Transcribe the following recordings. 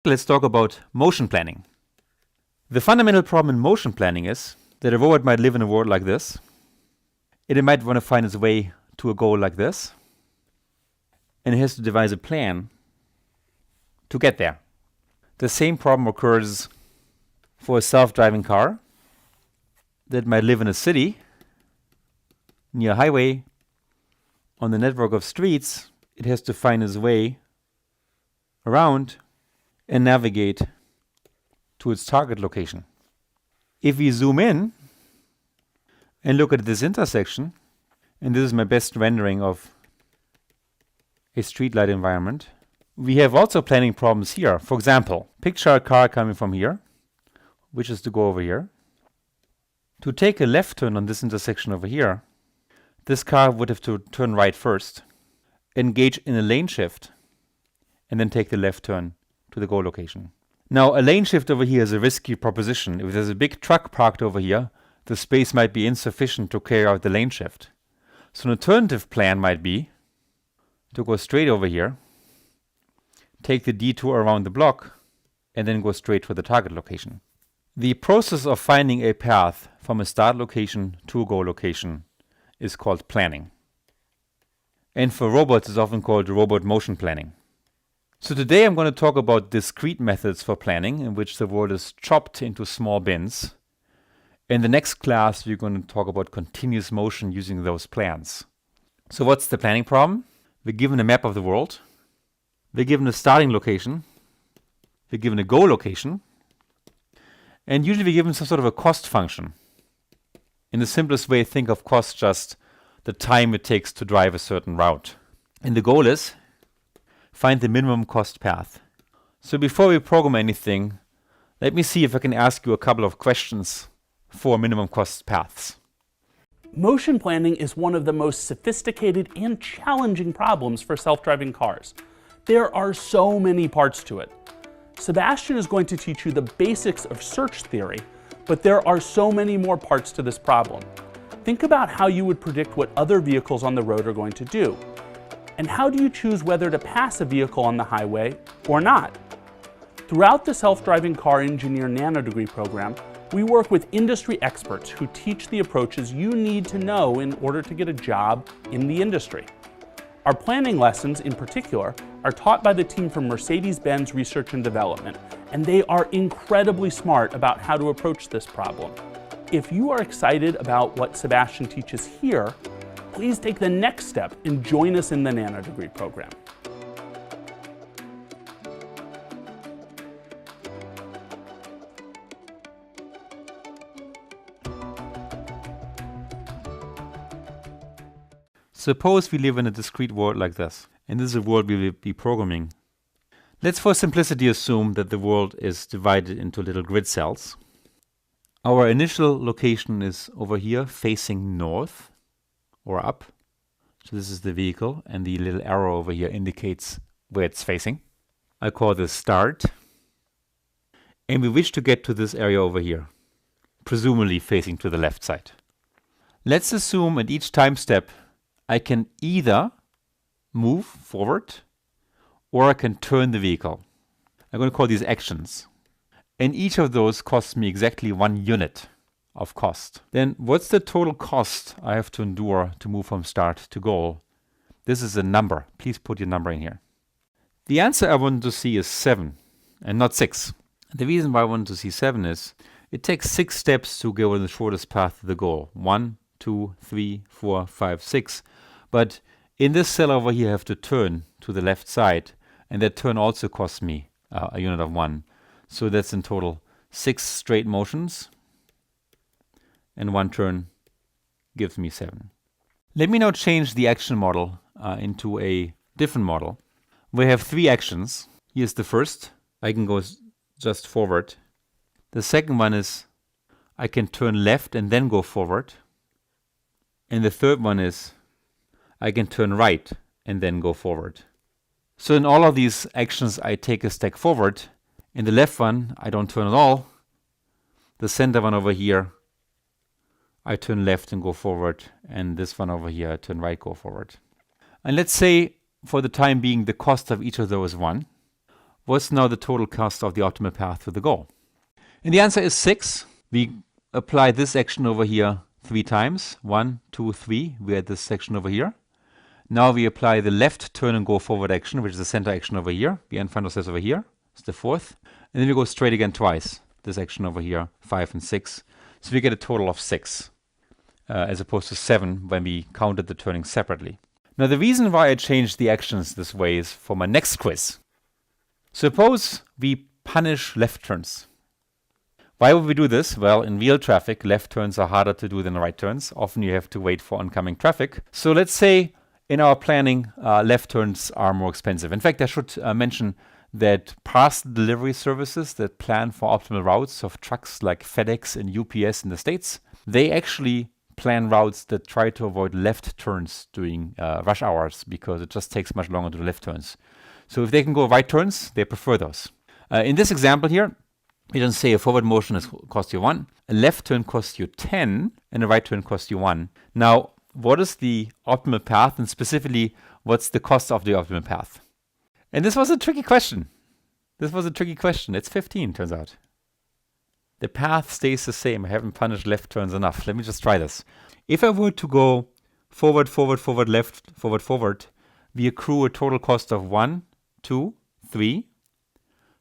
Let's talk about motion planning. The fundamental problem in motion planning is that a robot might live in a world like this. It might want to find its way to a goal like this. And it has to devise a plan to get there. The same problem occurs for a self-driving car that might live in a city, near a highway, on the network of streets. It has to find its way around and navigate to its target location. If we zoom in and look at this intersection, and this is my best rendering of a streetlight environment, we have also planning problems here. For example, picture a car coming from here, which is to go over here. To take a left turn on this intersection over here, this car would have to turn right first, engage in a lane shift, and then take the left turn to the goal location. Now, a lane shift over here is a risky proposition. If there's a big truck parked over here, the space might be insufficient to carry out the lane shift. So an alternative plan might be to go straight over here, take the detour around the block, and then go straight to the target location. The process of finding a path from a start location to a goal location is called planning. And for robots, it's often called robot motion planning. So today I'm going to talk about discrete methods for planning in which the world is chopped into small bins. In the next class, we're going to talk about continuous motion using those plans. So what's the planning problem? We're given a map of the world. We're given a starting location. We're given a goal location. And usually we're given some sort of a cost function. In the simplest way, think of cost just the time it takes to drive a certain route. And the goal is find the minimum cost path. So before we program anything, let me see if I can ask you a couple of questions for minimum cost paths. Motion planning is one of the most sophisticated and challenging problems for self-driving cars. There are so many parts to it. Sebastian is going to teach you the basics of search theory, but there are so many more parts to this problem. Think about how you would predict what other vehicles on the road are going to do. And how do you choose whether to pass a vehicle on the highway or not? Throughout the Self-Driving Car Engineer Nanodegree program, we work with industry experts who teach the approaches you need to know in order to get a job in the industry. Our planning lessons, in particular, are taught by the team from Mercedes-Benz Research and Development, and they are incredibly smart about how to approach this problem. If you are excited about what Sebastian teaches here, please take the next step and join us in the Nanodegree program. Suppose we live in a discrete world like this, and this is a world we will be programming. Let's for simplicity assume that the world is divided into little grid cells. Our initial location is over here facing north or up. So this is the vehicle, and the little arrow over here indicates where it's facing. I call this start. And we wish to get to this area over here, presumably facing to the left side. Let's assume at each time step I can either move forward or I can turn the vehicle. I'm going to call these actions. And each of those costs me exactly 1 unit of cost. Then what's the total cost I have to endure to move from start to goal? This is a number. Please put your number in here. The answer I want to see is 7 and not 6. The reason why I want to see 7 is it takes 6 steps to go in the shortest path to the goal. 1, 2, 3, 4, 5, 6. But in this cell over here I have to turn to the left side, and that turn also costs me a unit of 1. So that's in total 6 straight motions, and 1 turn gives me 7. Let me now change the action model into a different model. We have 3 actions. Here's the first. I can go just forward. The second one is I can turn left and then go forward. And the third one is I can turn right and then go forward. So in all of these actions, I take a step forward. In the left one, I don't turn at all. The center one over here, I turn left and go forward. And this one over here, I turn right, go forward. And let's say, for the time being, the cost of each of those is 1. what's now the total cost of the optimal path to the goal? And the answer is 6. We apply this action over here 3 times. 1, 2, 3. We're at this section over here. Now we apply the left turn and go forward action, which is the center action over here. We find ourselves over here. It's the 4th. And then we go straight again twice. This action over here, 5 and 6. So we get a total of 6, as opposed to 7 when we counted the turning separately. Now the reason why I changed the actions this way is for my next quiz. Suppose we punish left turns. Why would we do this? Well, in real traffic, left turns are harder to do than right turns. Often you have to wait for oncoming traffic. So let's say in our planning, left turns are more expensive. In fact, I should mention that parcel delivery services that plan for optimal routes of trucks like FedEx and UPS in the States, they actually plan routes that try to avoid left turns during rush hours because it just takes much longer to do left turns. So if they can go right turns, they prefer those. In this example here, we don't say a forward motion costs you 1, a left turn costs you 10, and a right turn costs you 1. Now, what is the optimal path, and specifically, what's the cost of the optimal path? And this was a tricky question. It's 15, turns out. The path stays the same. I haven't punished left turns enough. Let me just try this. If I were to go forward, forward, forward, left, forward, forward, we accrue a total cost of 1, 2, 3,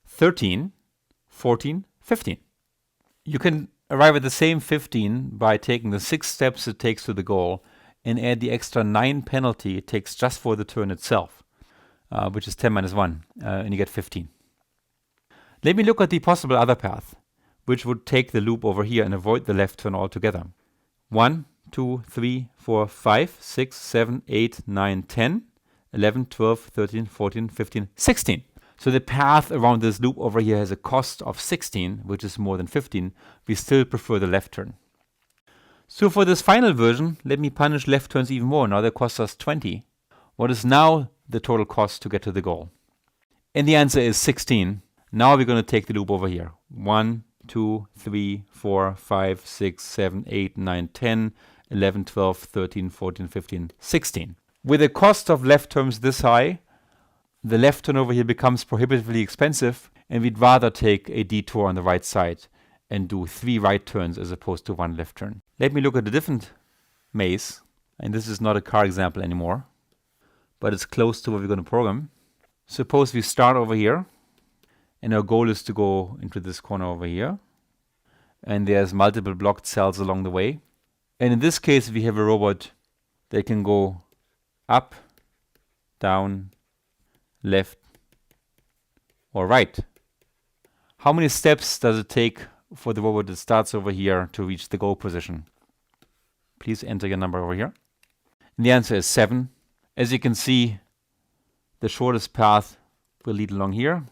13, 14, 15. You can arrive at the same 15 by taking the 6 steps it takes to the goal and add the extra 9 penalty it takes just for the turn itself, which is 10 minus 1, and you get 15. Let me look at the possible other path, which would take the loop over here and avoid the left turn altogether. 1, 2, 3, 4, 5, 6, 7, 8, 9, 10, 11, 12, 13, 14, 15, 16. So the path around this loop over here has a cost of 16, which is more than 15. We still prefer the left turn. So for this final version, let me punish left turns even more. Now they cost us 20. What is now the total cost to get to the goal? And the answer is 16. Now we're going to take the loop over here. 1, 2, 3, 4, 5, 6, 7, 8, 9, 10, 11, 12, 13, 14, 15, 16. With a cost of left turns this high, the left turn over here becomes prohibitively expensive, and we'd rather take a detour on the right side and do 3 right turns as opposed to 1 left turn. Let me look at a different maze, and this is not a car example anymore, but it's close to what we're going to program. Suppose we start over here, and our goal is to go into this corner over here, and there's multiple blocked cells along the way. And in this case, we have a robot that can go up, down, left, or right. How many steps does it take for the robot that starts over here to reach the goal position? Please enter your number over here. And the answer is 7. As you can see, the shortest path will lead along here.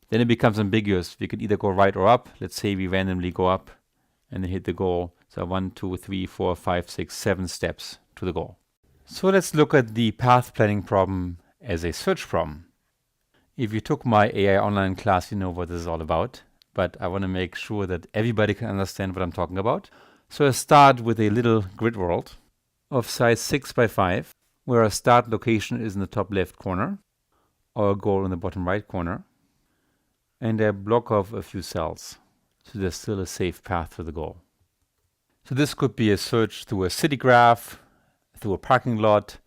Then it becomes ambiguous. We could either go right or up. Let's say we randomly go up and then hit the goal. So 1, 2, 3, 4, 5, 6, 7 steps to the goal. So let's look at the path planning problem as a search problem. If you took my AI online class, you know what this is all about, but I want to make sure that everybody can understand what I'm talking about. So I start with a little grid world of size 6 by 5, where our start location is in the top left corner, our goal in the bottom right corner, and I block off a few cells, so there's still a safe path to the goal. So this could be a search through a city graph, through a parking lot,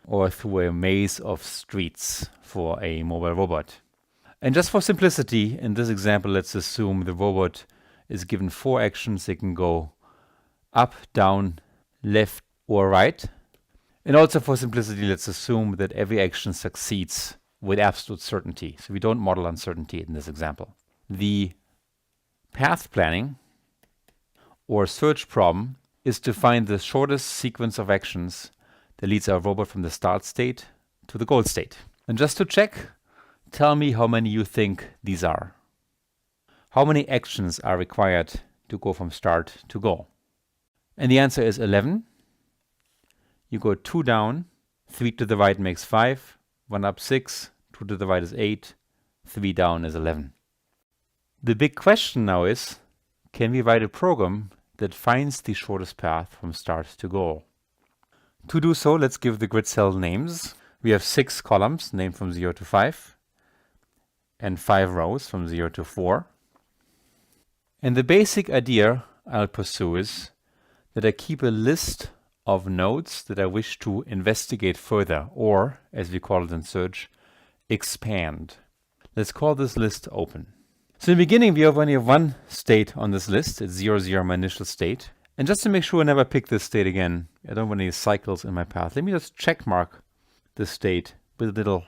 or through a maze of streets for a mobile robot. And just for simplicity, in this example, let's assume the robot is given 4 actions. It can go up, down, left, or right. And also for simplicity, let's assume that every action succeeds with absolute certainty. So we don't model uncertainty in this example. The path planning or search problem is to find the shortest sequence of actions that leads our robot from the start state to the goal state. And just to check, tell me how many you think these are. How many actions are required to go from start to goal? And the answer is 11. You go 2 down, 3 to the right makes 5, 1 up 6, 2 to the right is 8, 3 down is 11. The big question now is, can we write a program that finds the shortest path from start to goal? To do so, let's give the grid cell names. We have 6 columns named from 0 to 5. and 5 rows from 0 to 4. And the basic idea I'll pursue is that I keep a list of nodes that I wish to investigate further, or, as we call it in search, expand. Let's call this list open. So in the beginning, we only have one state on this list. It's 0, 0, my initial state. And just to make sure I never pick this state again, I don't want any cycles in my path, let me just check mark this state with a little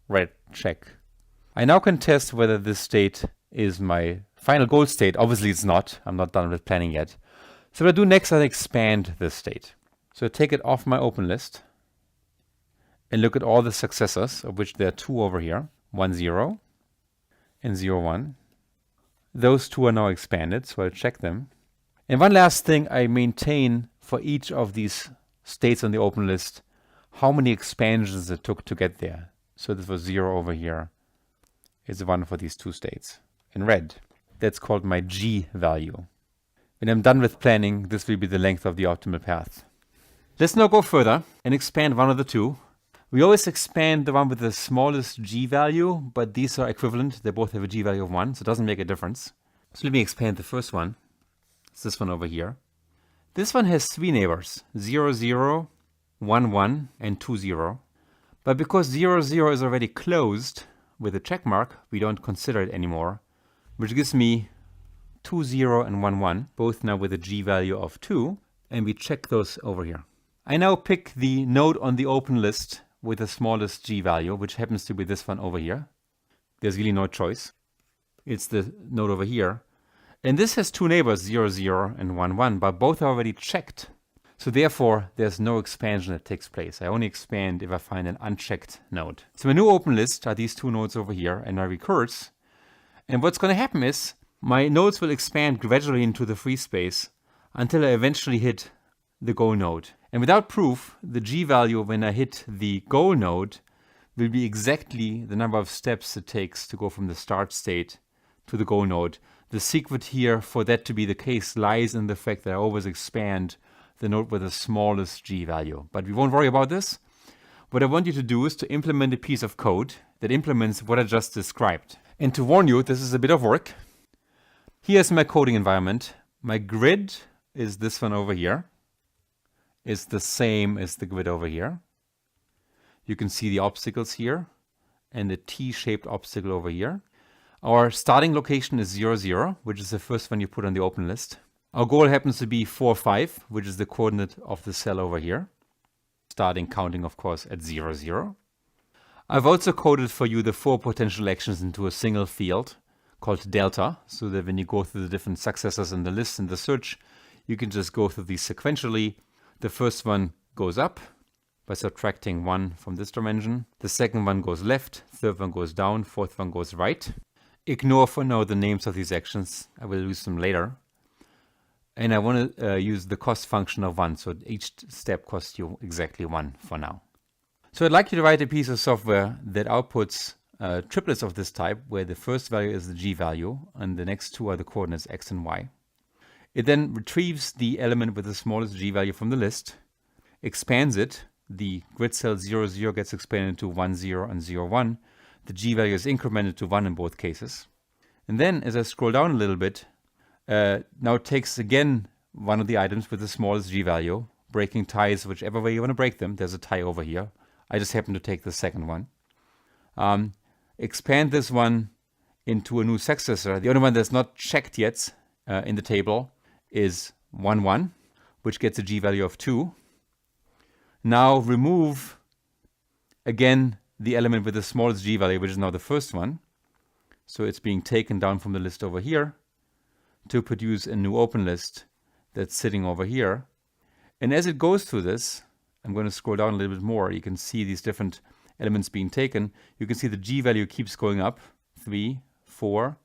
red check. I now can test whether this state is my final goal state. Obviously it's not. I'm not done with planning yet. So what I do next, I expand this state. So I take it off my open list and look at all the successors, of which there are 2 over here, 1, 0 and 0, 1. Those 2 are now expanded, so I'll check them. And one last thing, I maintain for each of these states on the open list, how many expansions it took to get there. So this was 0 over here. It's 1 for these 2 states in red. That's called my G value. When I'm done with planning, this will be the length of the optimal path. Let's now go further and expand one of the 2. We always expand the one with the smallest G value, but these are equivalent. They both have a G value of 1, so it doesn't make a difference. So let me expand the first one. It's this one over here. This one has 3 neighbors, 0, 0, 1, 1, and 2, 0. But because 0, 0 is already closed with a check mark, we don't consider it anymore, which gives me 2, 0, and 1, 1, both now with a G value of 2, and we check those over here. I now pick the node on the open list with the smallest G value, which happens to be this one over here. There's really no choice. It's the node over here. And this has 2 neighbors, 0, 0 and 1, 1, but both are already checked. So therefore, there's no expansion that takes place. I only expand if I find an unchecked node. So my new open list are these 2 nodes over here, and I recurse. And what's going to happen is my nodes will expand gradually into the free space until I eventually hit the goal node. And without proof, the G value when I hit the goal node will be exactly the number of steps it takes to go from the start state to the goal node. The secret here for that to be the case lies in the fact that I always expand the node with the smallest G value. But we won't worry about this. What I want you to do is to implement a piece of code that implements what I just described. And to warn you, this is a bit of work. Here's my coding environment. My grid is this one over here. It's the same as the grid over here. You can see the obstacles here and the T-shaped obstacle over here. Our starting location is 0, 0, which is the first one you put on the open list. Our goal happens to be 4, 5, which is the coordinate of the cell over here. Starting counting, of course, at 0, 0. I've also coded for you the 4 potential actions into a single field called delta, so that when you go through the different successors in the list in the search, you can just go through these sequentially. The first one goes up by subtracting 1 from this dimension. The second one goes left, third one goes down, fourth one goes right. Ignore for now the names of these actions. I will use them later. And I want to use the cost function of 1, so each step costs you exactly 1 for now. So I'd like you to write a piece of software that outputs triplets of this type, where the first value is the G value, and the next 2 are the coordinates x and y. It then retrieves the element with the smallest G value from the list, expands it. The grid cell 0, 0 gets expanded to 1, 0 and 0, 1. The G value is incremented to 1 in both cases. And then as I scroll down a little bit, now it takes again one of the items with the smallest G value, breaking ties whichever way you want to break them. There's a tie over here. I just happen to take the second one. Expand this one into a new successor. The only one that's not checked yet in the table is 1, 1, which gets a G value of 2. Now remove again the element with the smallest G value, which is now the first one. So it's being taken down from the list over here to produce a new open list that's sitting over here. And as it goes through this, I'm going to scroll down a little bit more. You can see these different elements being taken. You can see the G value keeps going up, 3, 4,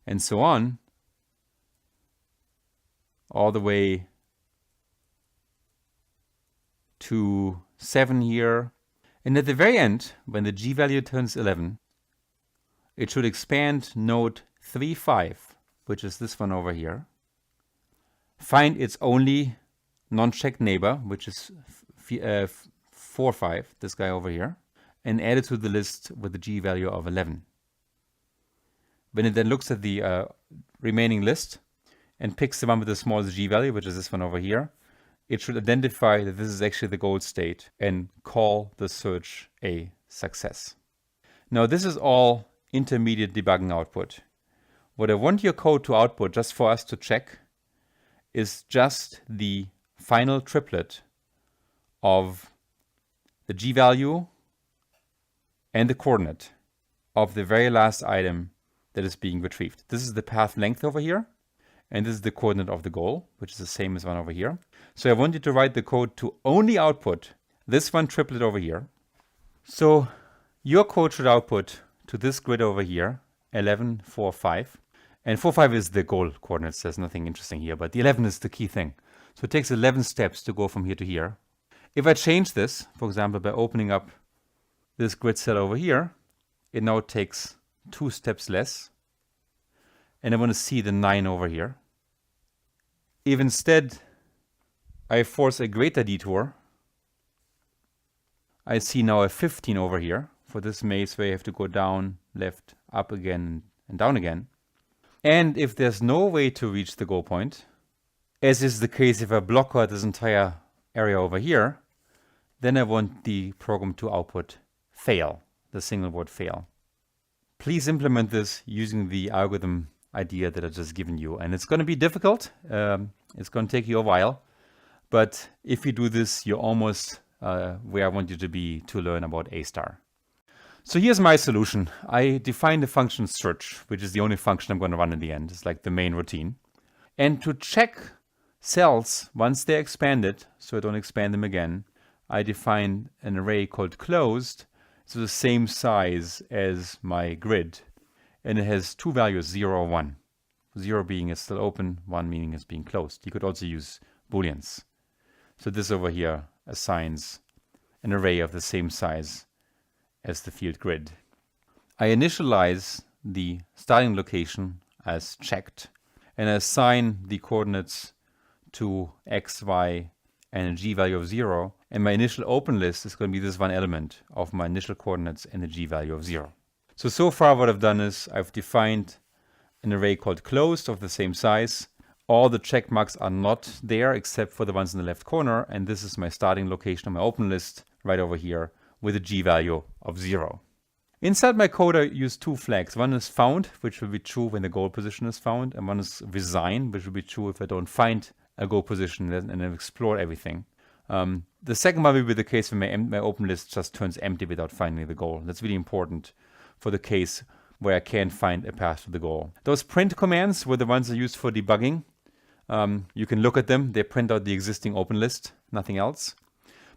and so on, all the way to 7 here. And at the very end, when the G value turns 11, it should expand node 3, 5, which is this one over here, find its only non-checked neighbor, which is 4, 5, this guy over here, and add it to the list with the G value of 11. when it then looks at the remaining list and picks the one with the smallest g value, which is this one over here, it should identify that this is actually the goal state and call the search a success. Now this is all intermediate debugging output. What I want your code to output, just for us to check, is just the final triplet of the g value and the coordinate of the very last item that is being retrieved. This is the path length over here, and this is the coordinate of the goal, which is the same as one over here. So I want you to write the code to only output this one triplet over here. So your code should output to this grid over here, 11, 4, 5. And 4, 5 is the goal coordinates. There's nothing interesting here, but the 11 is the key thing. So it takes 11 steps to go from here to here. If I change this, for example, by opening up this grid cell over here, it now takes 2 steps less. And I want to see the 9 over here. If instead I force a greater detour, I see now a 15 over here for this maze where you have to go down, left, up again, and down again. And if there's no way to reach the goal point, as is the case if I block out this entire area over here, then I want the program to output fail, the single word fail. Please implement this using the algorithm idea that I've just given you. And it's going to be difficult. It's going to take you a while. But if you do this, you're almost where I want you to be to learn about A star. So here's my solution. I defined the function search, which is the only function I'm going to run in the end. It's like the main routine. And to check cells once they're expanded, so I don't expand them again, I define an array called closed. It's the same size as my grid. And it has 2 values, 0 or 1. 0 being it's still open, 1 meaning it's being closed. You could also use booleans. So this over here assigns an array of the same size as the field grid. I initialize the starting location as checked, and I assign the coordinates to x, y, and a g value of 0. And my initial open list is going to be this one element of my initial coordinates and a g value of 0. So far what I've done is I've defined an array called closed of the same size. All the check marks are not there except for the ones in the left corner, and this is my starting location on my open list right over here with a g value of 0. Inside my code I use 2 flags. One is found, which will be true when the goal position is found, and one is resign, which will be true if I don't find a goal position and then explore everything. The second one will be the case when my open list just turns empty without finding the goal. That's really important for the case where I can't find a path to the goal. Those print commands were the ones I used for debugging. You can look at them. They print out the existing open list, nothing else.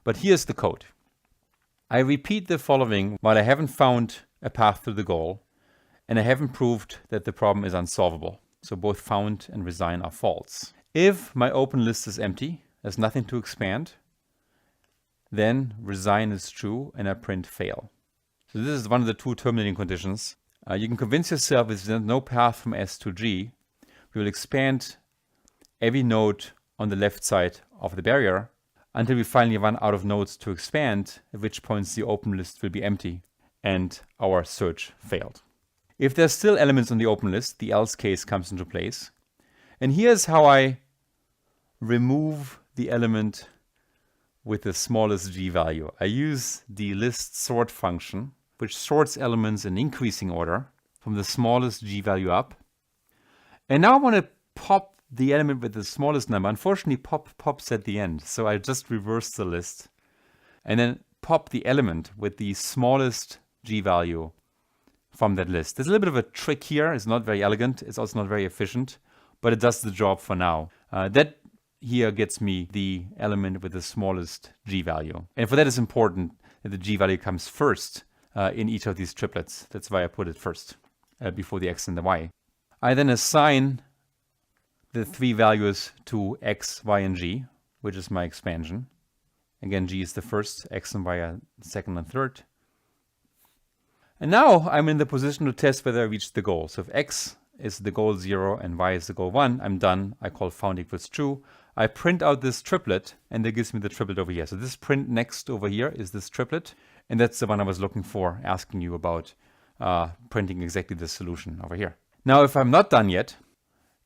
But here's the code. I repeat the following while I haven't found a path to the goal, and I haven't proved that the problem is unsolvable. So both found and resign are false. If my open list is empty, there's nothing to expand, then resign is true and I print fail. So this is one of the 2 terminating conditions. You can convince yourself if there's no path from S to G, we will expand every node on the left side of the barrier until we finally run out of nodes to expand, at which point the open list will be empty and our search failed. If there's still elements on the open list, the else case comes into place. And here's how I remove the element with the smallest g value. I use the list sort function, which sorts elements in increasing order from the smallest g value up. And now I want to pop the element with the smallest number. Unfortunately, pops at the end. So I just reverse the list and then pop the element with the smallest g value from that list. There's a little bit of a trick here. It's not very elegant. It's also not very efficient, but it does the job for now. That here gets me the element with the smallest g value. And for that it's important that the g value comes first in each of these triplets. That's why I put it first before the x and the y. I then assign the 3 values to x, y, and g, which is my expansion. Again, g is the first, x and y are the second and third. And now I'm in the position to test whether I reached the goal. So if x is the goal 0 and y is the goal 1, I'm done. I call found equals true. I print out this triplet, and that gives me the triplet over here. So this print next over here is this triplet, and that's the one I was looking for, asking you about printing exactly the solution over here. Now, if I'm not done yet,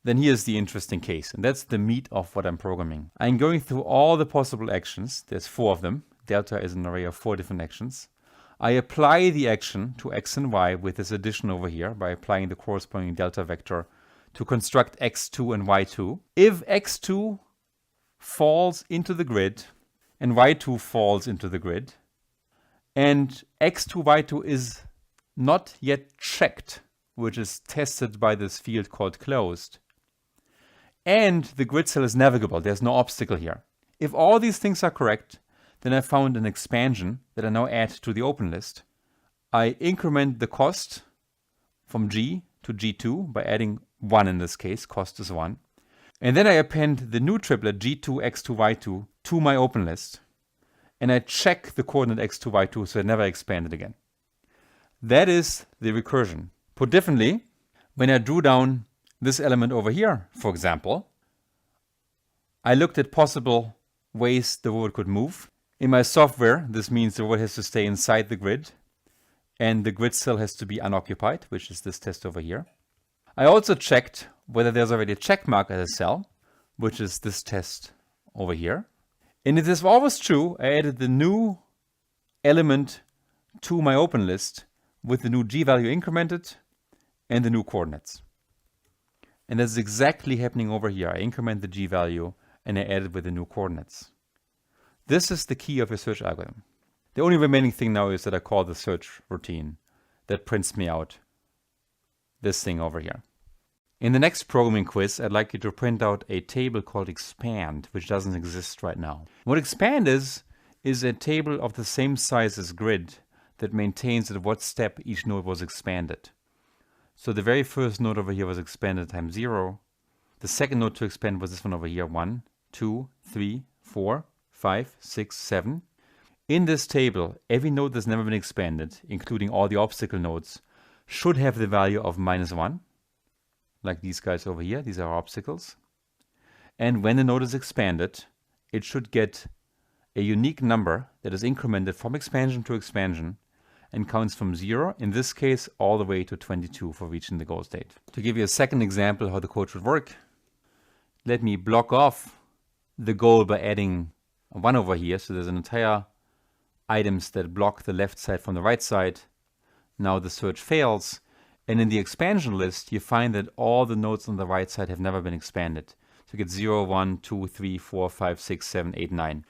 then here's the interesting case, and that's the meat of what I'm programming. I'm going through all the possible actions. There's 4 of them. Delta is an array of 4 different actions. I apply the action to x and y with this addition over here by applying the corresponding delta vector to construct x2 and y2. If x2 falls into the grid and y2 falls into the grid, and x2, y2 is not yet checked, which is tested by this field called closed, and the grid cell is navigable, there's no obstacle here. If all these things are correct, then I found an expansion that I now add to the open list. I increment the cost from G to G2 by adding 1 in this case, cost is 1. And then I append the new triplet G2, X2, Y2 to my open list. And I check the coordinate X2, Y2 so it never expanded again. That is the recursion. Put differently, when I drew down this element over here, for example, I looked at possible ways the robot could move. In my software, this means the robot has to stay inside the grid and the grid cell has to be unoccupied, which is this test over here. I also checked whether there's already a check mark at a cell, which is this test over here. And if this all was true, I added the new element to my open list with the new G value incremented and the new coordinates. And that's exactly happening over here. I increment the G value and I add it with the new coordinates. This is the key of your search algorithm. The only remaining thing now is that I call the search routine that prints me out this thing over here. In the next programming quiz, I'd like you to print out a table called expand, which doesn't exist right now. What expand is a table of the same size as grid that maintains at what step each node was expanded. So the very first node over here was expanded times 0. The second node to expand was this one over here, 1, 2, 3, 4, 5, 6, 7. In this table, every node that's never been expanded, including all the obstacle nodes, should have the value of -1, like these guys over here. These are obstacles. And when the node is expanded, it should get a unique number that is incremented from expansion to expansion and counts from 0, in this case, all the way to 22 for reaching the goal state. To give you a second example how the code should work, let me block off the goal by adding 1 over here. So there's an entire items that block the left side from the right side. Now the search fails. And in the expansion list, you find that all the nodes on the right side have never been expanded. So you get 0, 1, 2, 3, 4, 5, 6, 7, 8, 9.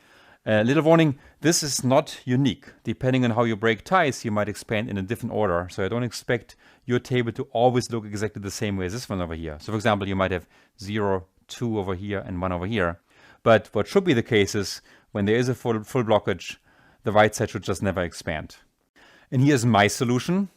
Little warning, this is not unique. Depending on how you break ties, you might expand in a different order. So I don't expect your table to always look exactly the same way as this one over here. So for example, you might have 0, 2 over here and 1 over here. But what should be the case is when there is a full blockage, the right side should just never expand. And here's my solution.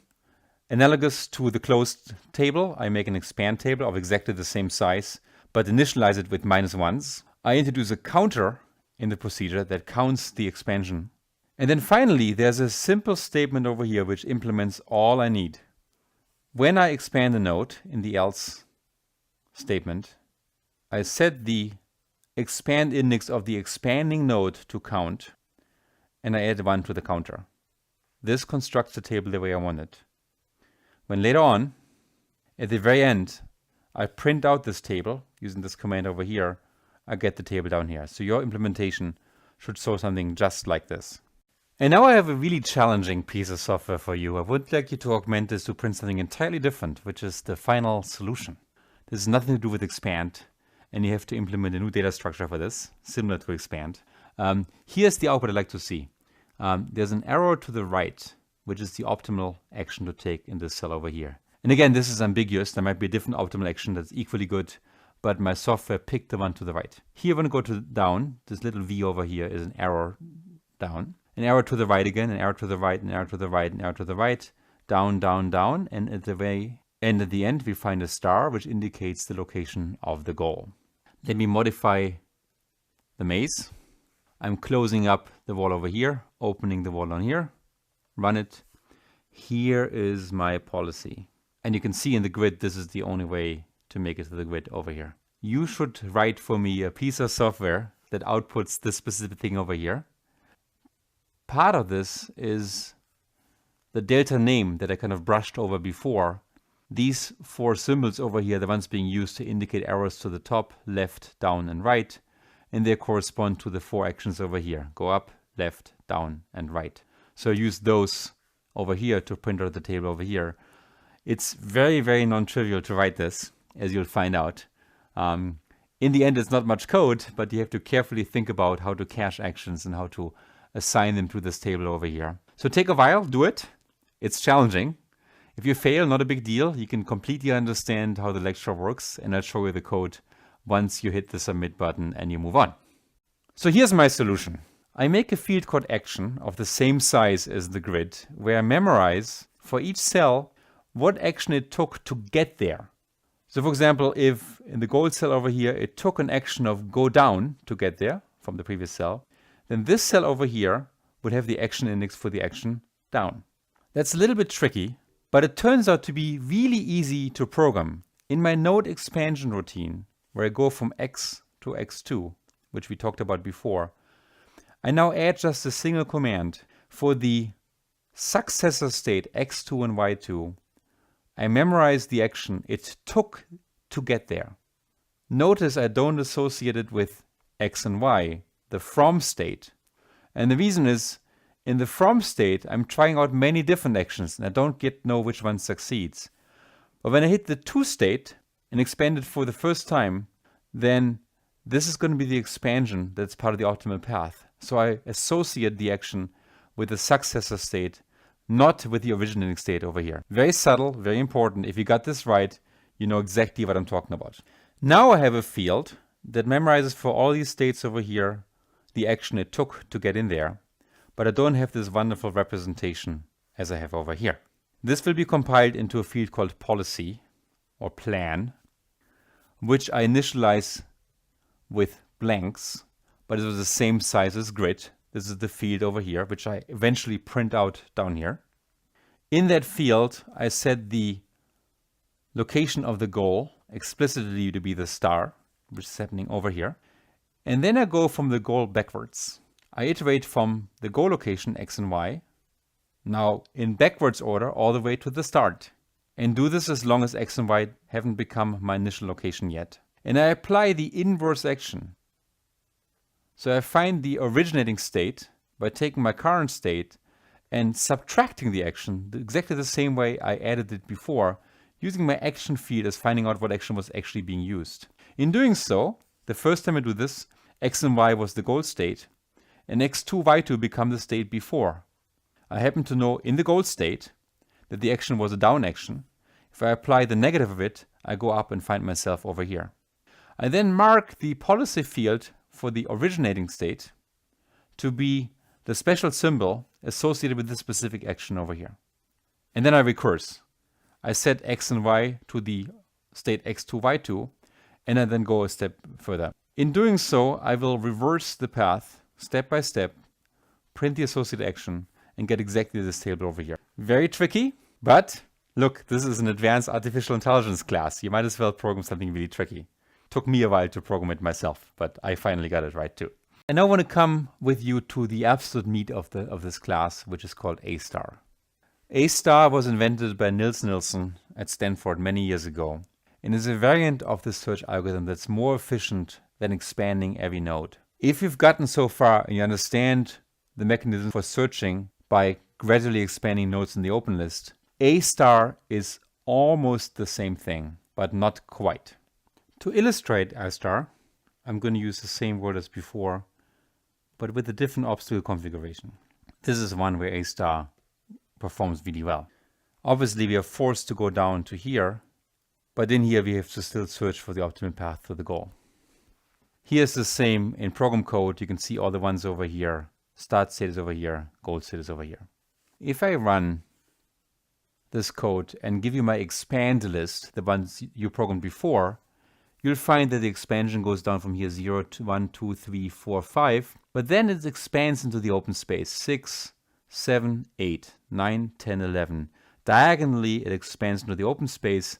Analogous to the closed table, I make an expand table of exactly the same size, but initialize it with -1s. I introduce a counter in the procedure that counts the expansion. And then finally, there's a simple statement over here which implements all I need. When I expand a node in the else statement, I set the expand index of the expanding node to count, and I add 1 to the counter. This constructs the table the way I want it. When later on, at the very end, I print out this table using this command over here, I get the table down here. So your implementation should show something just like this. And now I have a really challenging piece of software for you. I would like you to augment this to print something entirely different, which is the final solution. This has nothing to do with expand, and you have to implement a new data structure for this, similar to expand. Here's the output I'd like to see. There's an arrow to the right, which is the optimal action to take in this cell over here. And again, this is ambiguous. There might be a different optimal action that's equally good, but my software picked the one to the right. Here, when I go to down, this little V over here is an arrow down. An arrow to the right again, an arrow to the right, an arrow to the right, an arrow to the right, down, down, down, and at the end, we find a star, which indicates the location of the goal. Let me modify the maze. I'm closing up the wall over here, opening the wall on here, run it. Here is my policy. And you can see in the grid, this is the only way to make it to the grid over here. You should write for me a piece of software that outputs this specific thing over here. Part of this is the delta name that I kind of brushed over before These 4 symbols over here, the ones being used to indicate arrows to the top, left, down, and right, and they correspond to the 4 actions over here. Go up, left, down, and right. So I use those over here to print out the table over here. It's very, very non-trivial to write this, as you'll find out. In the end, it's not much code, but you have to carefully think about how to cache actions and how to assign them to this table over here. So take a while, do it. It's challenging. If you fail, not a big deal. You can completely understand how the lecture works, and I'll show you the code once you hit the submit button and you move on. So here's my solution. I make a field called action of the same size as the grid, where I memorize for each cell what action it took to get there. So for example, if in the gold cell over here, it took an action of go down to get there from the previous cell, then this cell over here would have the action index for the action down. That's a little bit tricky, but it turns out to be really easy to program. In my node expansion routine, where I go from x to x2, which we talked about before, I now add just a single command. For the successor state x2 and y2, I memorize the action it took to get there. Notice I don't associate it with x and y, the from state. And the reason is, in the from state, I'm trying out many different actions and I don't yet know which one succeeds. But when I hit the to state and expand it for the first time, then this is going to be the expansion that's part of the optimal path. So I associate the action with the successor state, not with the originating state over here. Very subtle, very important. If you got this right, you know exactly what I'm talking about. Now I have a field that memorizes for all these states over here the action it took to get in there, but I don't have this wonderful representation as I have over here. This will be compiled into a field called policy or plan, which I initialize with blanks, but it was the same size as grid. This is the field over here, which I eventually print out down here. In that field, I set the location of the goal explicitly to be the star, which is happening over here. And then I go from the goal backwards. I iterate from the goal location x and y, now in backwards order all the way to the start. And do this as long as x and y haven't become my initial location yet. And I apply the inverse action. So I find the originating state by taking my current state and subtracting the action exactly the same way I added it before, using my action field as finding out what action was actually being used. In doing so, the first time I do this, x and y was the goal state, and x2, y2 become the state before. I happen to know in the goal state that the action was a down action. If I apply the negative of it, I go up and find myself over here. I then mark the policy field for the originating state to be the special symbol associated with this specific action over here. And then I recurse. I set x and y to the state x2, y2, and I then go a step further. In doing so, I will reverse the path step by step, print the associated action, and get exactly this table over here. Very tricky, but look, this is an advanced artificial intelligence class. You might as well program something really tricky. Took me a while to program it myself, but I finally got it right too. I now want to come with you to the absolute meat of this class, which is called A star. A star was invented by Nils Nilsson at Stanford many years ago, and is a variant of the search algorithm that's more efficient than expanding every node. If you've gotten so far and you understand the mechanism for searching by gradually expanding nodes in the open list, A star is almost the same thing, but not quite. To illustrate A star, I'm going to use the same word as before, but with a different obstacle configuration. This is one where A star performs really well. Obviously, we are forced to go down to here, but in here we have to still search for the optimal path to the goal. Here's the same in program code. You can see all the ones over here. Start state is over here, goal state is over here. If I run this code and give you my expand list, the ones you programmed before, you'll find that the expansion goes down from here 0 to 1, 2, 3, 4, 5, but then it expands into the open space 6, 7, 8, 9, 10, 11. Diagonally, it expands into the open space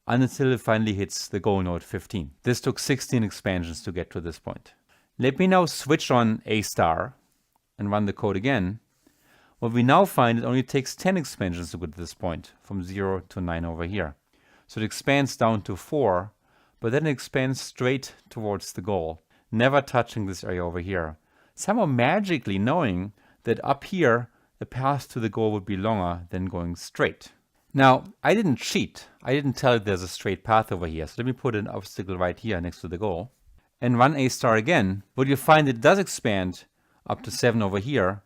until it finally hits the goal node 15. This took 16 expansions to get to this point. Let me now switch on A star and run the code again. What we now find, it only takes 10 expansions to get to this point, from 0 to 9 over here. So it expands down to 4, but then it expands straight towards the goal, never touching this area over here. Somehow magically knowing that up here, the path to the goal would be longer than going straight. Now, I didn't cheat. I didn't tell it there's a straight path over here. So let me put an obstacle right here next to the goal. And run A star again, but you find it does expand up to 7 over here,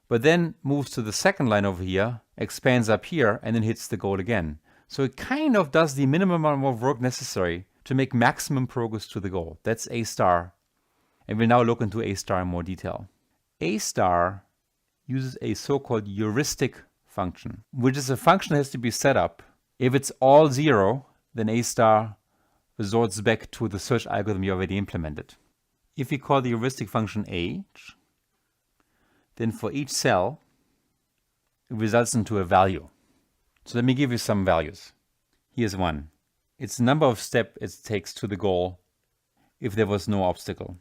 but then moves to the second line over here, expands up here, and then hits the goal again. So it kind of does the minimum amount of work necessary to make maximum progress to the goal. That's A star. And we'll now look into A star in more detail. A star uses a so-called heuristic function, which is a function that has to be set up. If it's all 0, then A star resorts back to the search algorithm you already implemented. If we call the heuristic function h, then for each cell, it results into a value. So let me give you some values. Here's 1. It's the number of steps it takes to the goal if there was no obstacle.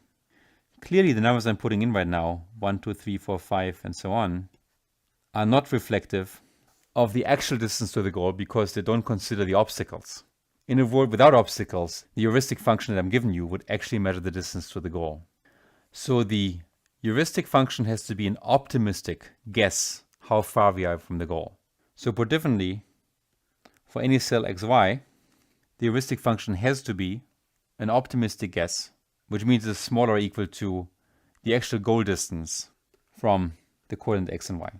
Clearly the numbers I'm putting in right now, 1, 2, 3, 4, 5, and so on, are not reflective of the actual distance to the goal because they don't consider the obstacles. In a world without obstacles, the heuristic function that I'm giving you would actually measure the distance to the goal. So the heuristic function has to be an optimistic guess how far we are from the goal. So put differently, for any cell xy, the heuristic function has to be an optimistic guess, which means it's smaller or equal to the actual goal distance from the coordinate x and y.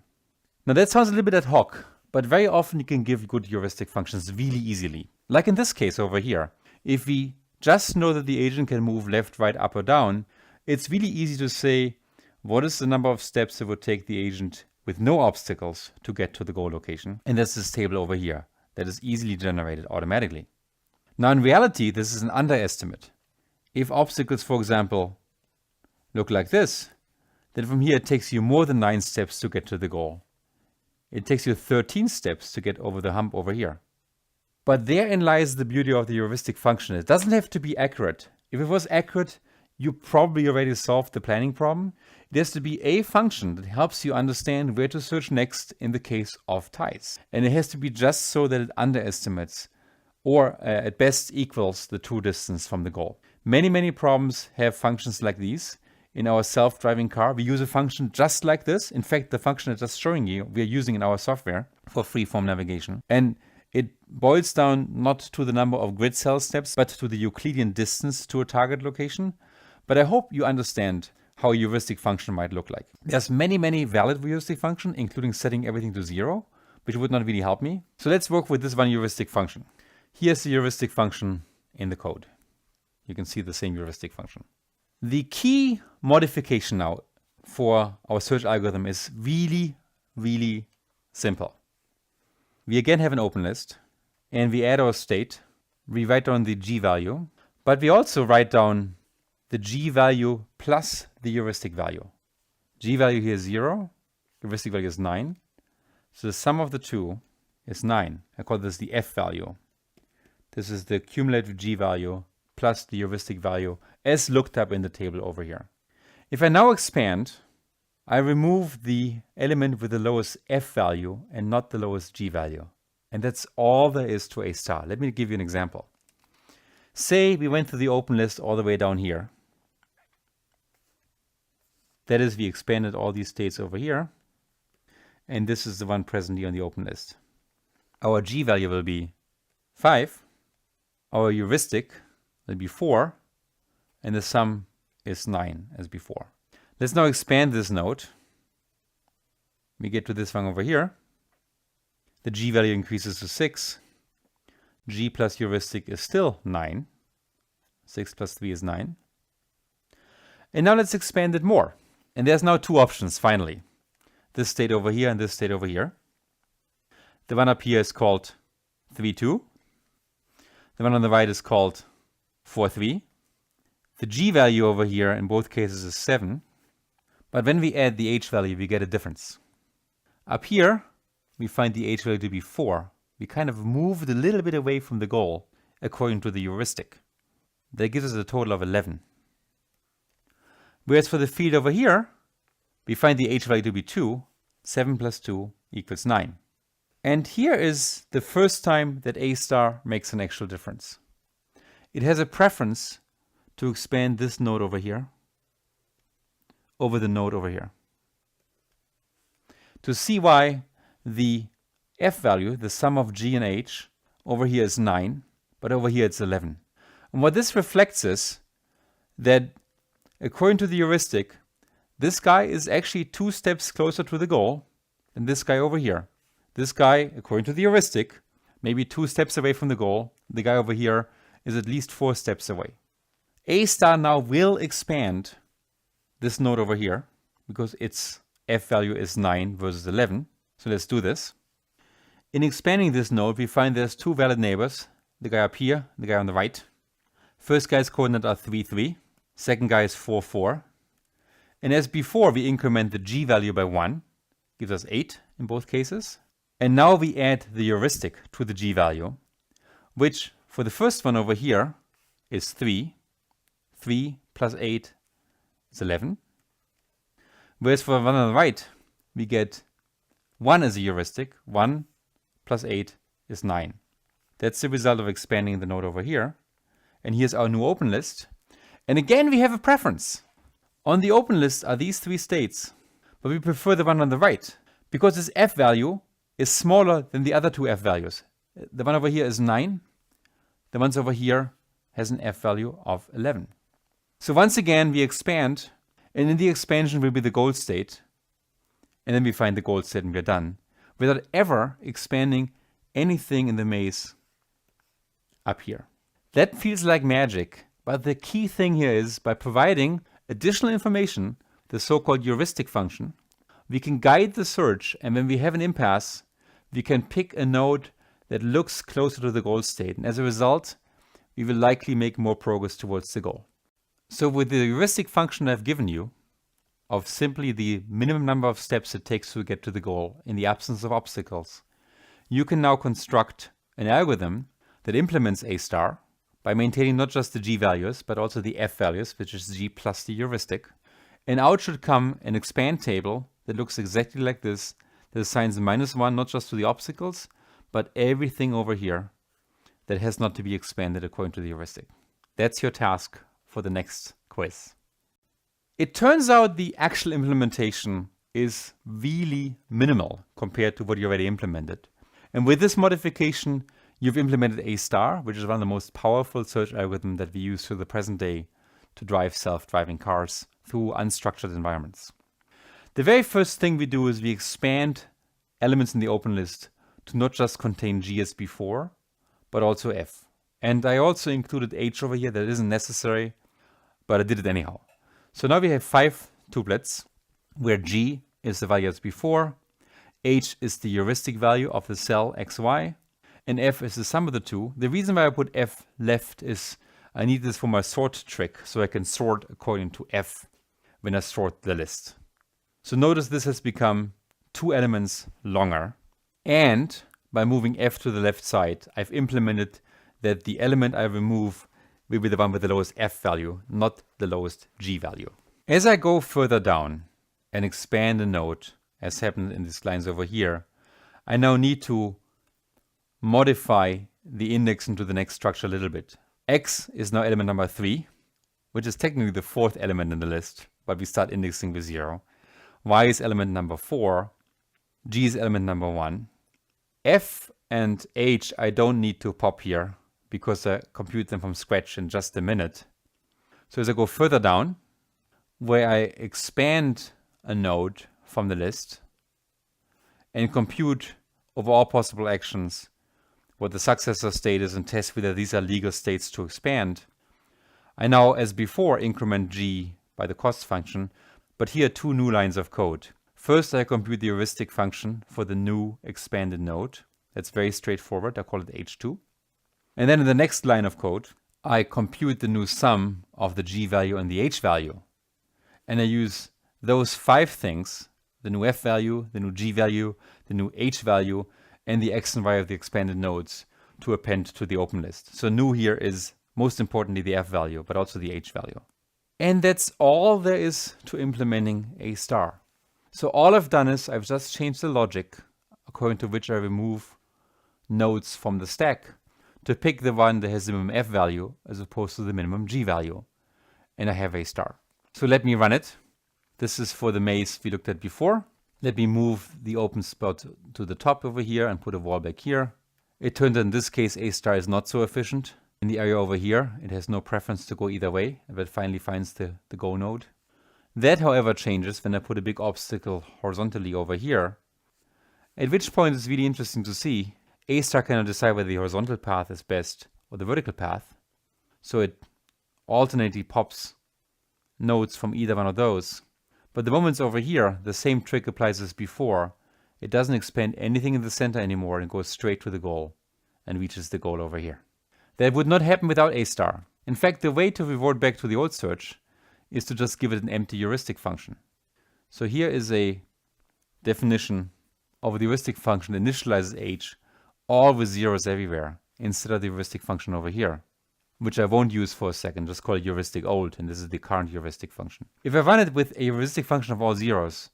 Now that sounds a little bit ad hoc, but very often you can give good heuristic functions really easily. Like in this case over here. If we just know that the agent can move left, right, up or down, it's really easy to say what is the number of steps it would take the agent with no obstacles to get to the goal location. And that's this table over here that is easily generated automatically. Now in reality, this is an underestimate. If obstacles, for example, look like this, then from here it takes you more than 9 steps to get to the goal. It takes you 13 steps to get over the hump over here. But therein lies the beauty of the heuristic function. It doesn't have to be accurate. If it was accurate, you probably already solved the planning problem. It has to be a function that helps you understand where to search next in the case of ties. And it has to be just so that it underestimates or at best equals the true distance from the goal. Many problems have functions like these. In our self-driving car, we use a function just like this. In fact, the function I'm just showing you, we are using in our software for freeform navigation. And it boils down not to the number of grid cell steps, but to the Euclidean distance to a target location. But I hope you understand how a heuristic function might look like. There's many valid heuristic functions, including setting everything to 0, which would not really help me. So let's work with this one heuristic function. Here's the heuristic function in the code. You can see the same heuristic function. The key modification now for our search algorithm is really simple. We again have an open list, and we add our state. We write down the g value, but we also write down the g value plus the heuristic value. G value here is 0, heuristic value is 9. So the sum of the two is 9. I call this the f value. This is the cumulative g value plus the heuristic value as looked up in the table over here. If I now expand, I remove the element with the lowest f value and not the lowest g value. And that's all there is to A star. Let me give you an example. Say we went through the open list all the way down here. That is, we expanded all these states over here. And this is the one presently on the open list. Our g value will be 5. Our heuristic will be 4. And the sum is 9 as before. Let's now expand this node. We get to this one over here. The g value increases to 6. G plus heuristic is still 9. 6 plus 3 is 9. And now let's expand it more. And there's now two options finally. This state over here and this state over here. The one up here is called 3, 2. The one on the right is called 4, 3. The g value over here in both cases is 7. But when we add the h value, we get a difference. Up here, we find the h value to be 4. We kind of moved a little bit away from the goal according to the heuristic. That gives us a total of 11. Whereas for the field over here, we find the h value to be 2. 7 plus 2 equals 9. And here is the first time that A star makes an actual difference. It has a preference to expand this node over here over the node over here. To see why the F value, the sum of G and H, over here is 9, but over here it's 11. And what this reflects is that according to the heuristic, this guy is actually 2 steps closer to the goal than this guy over here. This guy, according to the heuristic, maybe 2 steps away from the goal. The guy over here is at least 4 steps away. A star now will expand this node over here because its F value is 9 versus 11. So let's do this. In expanding this node, we find there's 2 valid neighbors, the guy up here, the guy on the right. First guy's coordinate are 3, 3. Second guy is 4, 4. And as before, we increment the G value by 1, gives us 8 in both cases. And now we add the heuristic to the G value, which for the first one over here is 3. 3 plus 8 is 11. Whereas for the one on the right, we get 1 as a heuristic. 1 plus 8 is 9. That's the result of expanding the node over here. And here's our new open list. And again, we have a preference. On the open list are these 3 states, but we prefer the one on the right because this F value is smaller than the other 2 F values. The one over here is 9. The ones over here has an F value of 11. So once again, we expand, and in the expansion will be the goal state. And then we find the goal state and we're done, without ever expanding anything in the maze up here. That feels like magic, but the key thing here is by providing additional information, the so-called heuristic function, we can guide the search, and when we have an impasse, we can pick a node that looks closer to the goal state. And as a result, we will likely make more progress towards the goal. So with the heuristic function I've given you, of simply the minimum number of steps it takes to get to the goal in the absence of obstacles, you can now construct an algorithm that implements A star by maintaining not just the G values, but also the F values, which is G plus the heuristic. And out should come an expand table that looks exactly like this, that assigns -1 not just to the obstacles, but everything over here that has not to be expanded according to the heuristic. That's your task for the next quiz. It turns out the actual implementation is really minimal compared to what you already implemented. And with this modification, you've implemented A star, which is one of the most powerful search algorithms that we use to the present day to drive self-driving cars through unstructured environments. The very first thing we do is we expand elements in the open list to not just contain G as before, but also F. And I also included H over here. That isn't necessary, but I did it anyhow. So now we have 5 tuplets where G is the value as before, H is the heuristic value of the cell XY, and F is the sum of the 2. The reason why I put F left is I need this for my sort trick, so I can sort according to F when I sort the list. So notice this has become 2 elements longer. And by moving F to the left side, I've implemented that the element I remove will be the one with the lowest F value, not the lowest G value. As I go further down and expand a node, as happened in these lines over here, I now need to modify the index into the next structure a little bit. X is now element number 3, which is technically the 4th element in the list, but we start indexing with 0. Y is element number 4. G is element number 1. F and H I don't need to pop here because I compute them from scratch in just a minute. So as I go further down, where I expand a node from the list and compute over all possible actions what the successor state is and test whether these are legal states to expand, I now, as before, increment G by the cost function, but here 2 new lines of code. First, I compute the heuristic function for the new expanded node. That's very straightforward. I call it H2. And then in the next line of code, I compute the new sum of the G value and the H value. And I use those 5 things, the new F value, the new G value, the new H value, and the X and Y of the expanded nodes to append to the open list. So new here is most importantly the F value, but also the H value. And that's all there is to implementing A star. So all I've done is I've just changed the logic according to which I remove nodes from the stack, to pick the one that has the minimum f value as opposed to the minimum g value. And I have a star. So let me run it. This is for the maze we looked at before. Let me move the open spot to the top over here and put a wall back here. It turns out in this case a star is not so efficient. In the area over here, it has no preference to go either way, but it finally finds the go node. That, however, changes when I put a big obstacle horizontally over here, at which point it's really interesting to see a star cannot decide whether the horizontal path is best or the vertical path. So it alternately pops nodes from either one of those. But the moment it's over here, the same trick applies as before. It doesn't expand anything in the center anymore and goes straight to the goal and reaches the goal over here. That would not happen without a star. In fact, the way to revert back to the old search is to just give it an empty heuristic function. So here is a definition of a heuristic function that initializes h all with zeros everywhere instead of the heuristic function over here, which I won't use for a second, just call it heuristic old, and this is the current heuristic function. If I run it with a heuristic function of all zeros,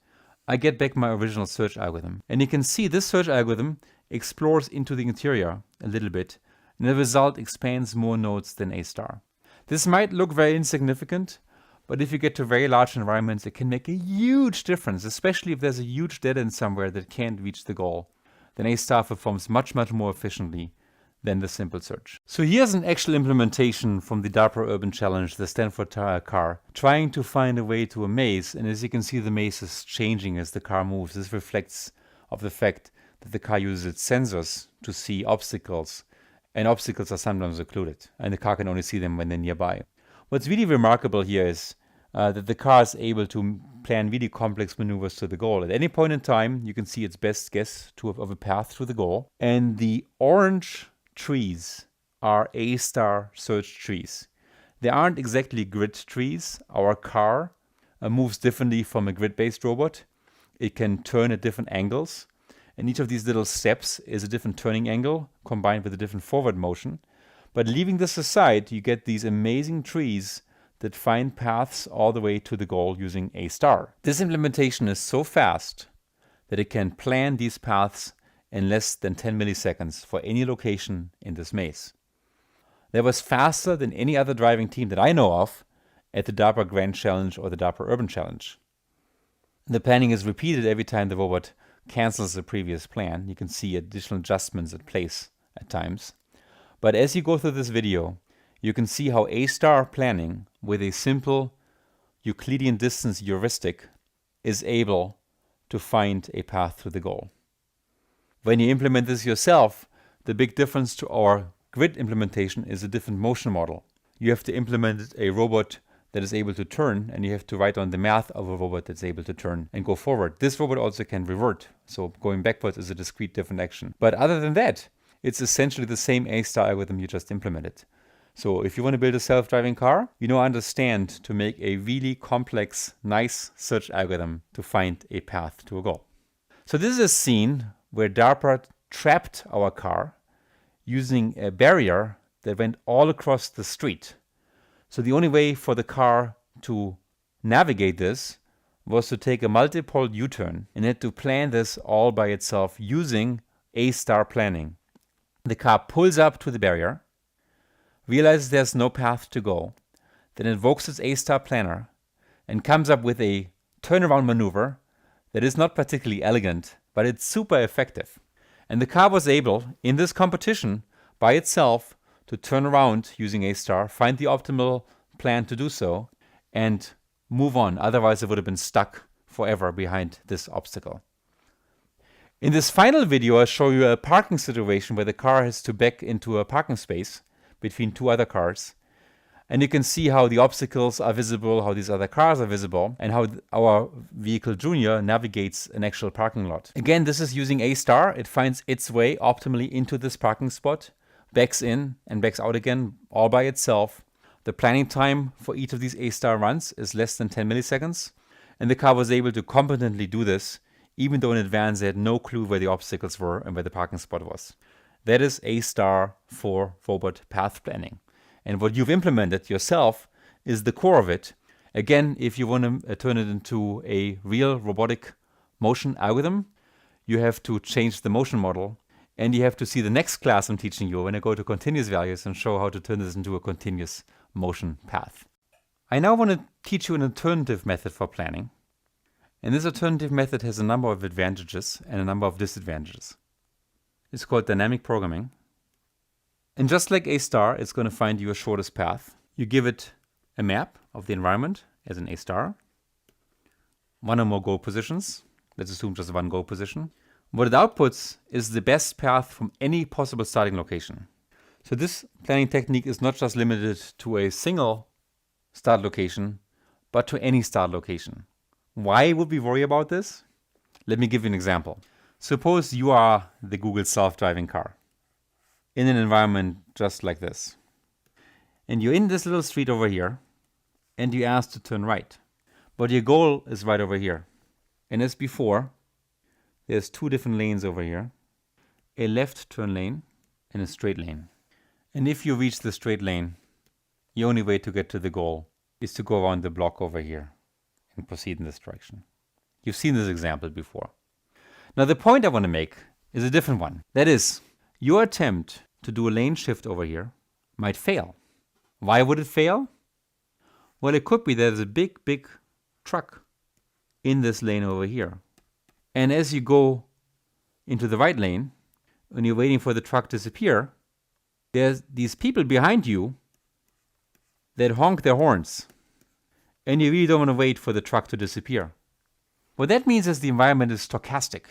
I get back my original search algorithm. And you can see this search algorithm explores into the interior a little bit, and the result expands more nodes than a star. This might look very insignificant, but if you get to very large environments, it can make a huge difference, especially if there's a huge dead end somewhere that can't reach the goal. Then a star performs much, much more efficiently than the simple search. So here's an actual implementation from the DARPA Urban Challenge, the Stanford car, trying to find a way to a maze. And as you can see, the maze is changing as the car moves. This reflects of the fact that the car uses its sensors to see obstacles, and obstacles are sometimes occluded, and the car can only see them when they're nearby. What's really remarkable here is that the car is able to plan really complex maneuvers to the goal. At any point in time, you can see its best guess of a path to the goal. And the orange trees are A-star search trees. They aren't exactly grid trees. Our car moves differently from a grid-based robot. It can turn at different angles. And each of these little steps is a different turning angle combined with a different forward motion. But leaving this aside, you get these amazing trees that find paths all the way to the goal using a star. This implementation is so fast that it can plan these paths in less than 10 milliseconds for any location in this maze. That was faster than any other driving team that I know of at the DARPA Grand Challenge or the DARPA Urban Challenge. The planning is repeated every time the robot cancels the previous plan. You can see additional adjustments at place at times. But as you go through this video, you can see how A-star planning with a simple Euclidean distance heuristic is able to find a path to the goal. When you implement this yourself, the big difference to our grid implementation is a different motion model. You have to implement a robot that is able to turn, and you have to write on the math of a robot that's able to turn and go forward. This robot also can revert, so going backwards is a discrete different action. But other than that, it's essentially the same A-star algorithm you just implemented. So if you want to build a self-driving car, you understand to make a really complex, nice search algorithm to find a path to a goal. So this is a scene where DARPA trapped our car using a barrier that went all across the street. So the only way for the car to navigate this was to take a multi-pole U-turn, and it had to plan this all by itself using A-star planning. The car pulls up to the barrier, realizes there's no path to go, then invokes its A-star planner and comes up with a turnaround maneuver that is not particularly elegant, but it's super effective. And the car was able, in this competition, by itself, to turn around using A-star, find the optimal plan to do so, and move on. Otherwise, it would have been stuck forever behind this obstacle. In this final video, I show you a parking situation where the car has to back into a parking space between two other cars. And you can see how the obstacles are visible, how these other cars are visible, and how our vehicle Junior navigates an actual parking lot. Again, this is using A-star. It finds its way optimally into this parking spot, backs in and backs out again all by itself. The planning time for each of these A-star runs is less than 10 milliseconds. And the car was able to competently do this, even though in advance they had no clue where the obstacles were and where the parking spot was. That is A-star for robot path planning. And what you've implemented yourself is the core of it. Again, if you want to turn it into a real robotic motion algorithm, you have to change the motion model, and you have to see the next class I'm teaching you when I go to continuous values and show how to turn this into a continuous motion path. I now want to teach you an alternative method for planning. And this alternative method has a number of advantages and a number of disadvantages. It's called dynamic programming. And just like A star, it's going to find you a shortest path. You give it a map of the environment as an A star, one or more goal positions. Let's assume just one goal position. What it outputs is the best path from any possible starting location. So this planning technique is not just limited to a single start location, but to any start location. Why would we worry about this? Let me give you an example. Suppose you are the Google self-driving car in an environment just like this. And you're in this little street over here, and you're asked to turn right. But your goal is right over here. And as before, there's two different lanes over here, a left turn lane and a straight lane. And if you reach the straight lane, the only way to get to the goal is to go around the block over here and proceed in this direction. You've seen this example before. Now the point I want to make is a different one. That is, your attempt to do a lane shift over here might fail. Why would it fail? Well, it could be there's a big truck in this lane over here. And as you go into the right lane, when you're waiting for the truck to disappear, there's these people behind you that honk their horns. And you really don't want to wait for the truck to disappear. What that means is the environment is stochastic.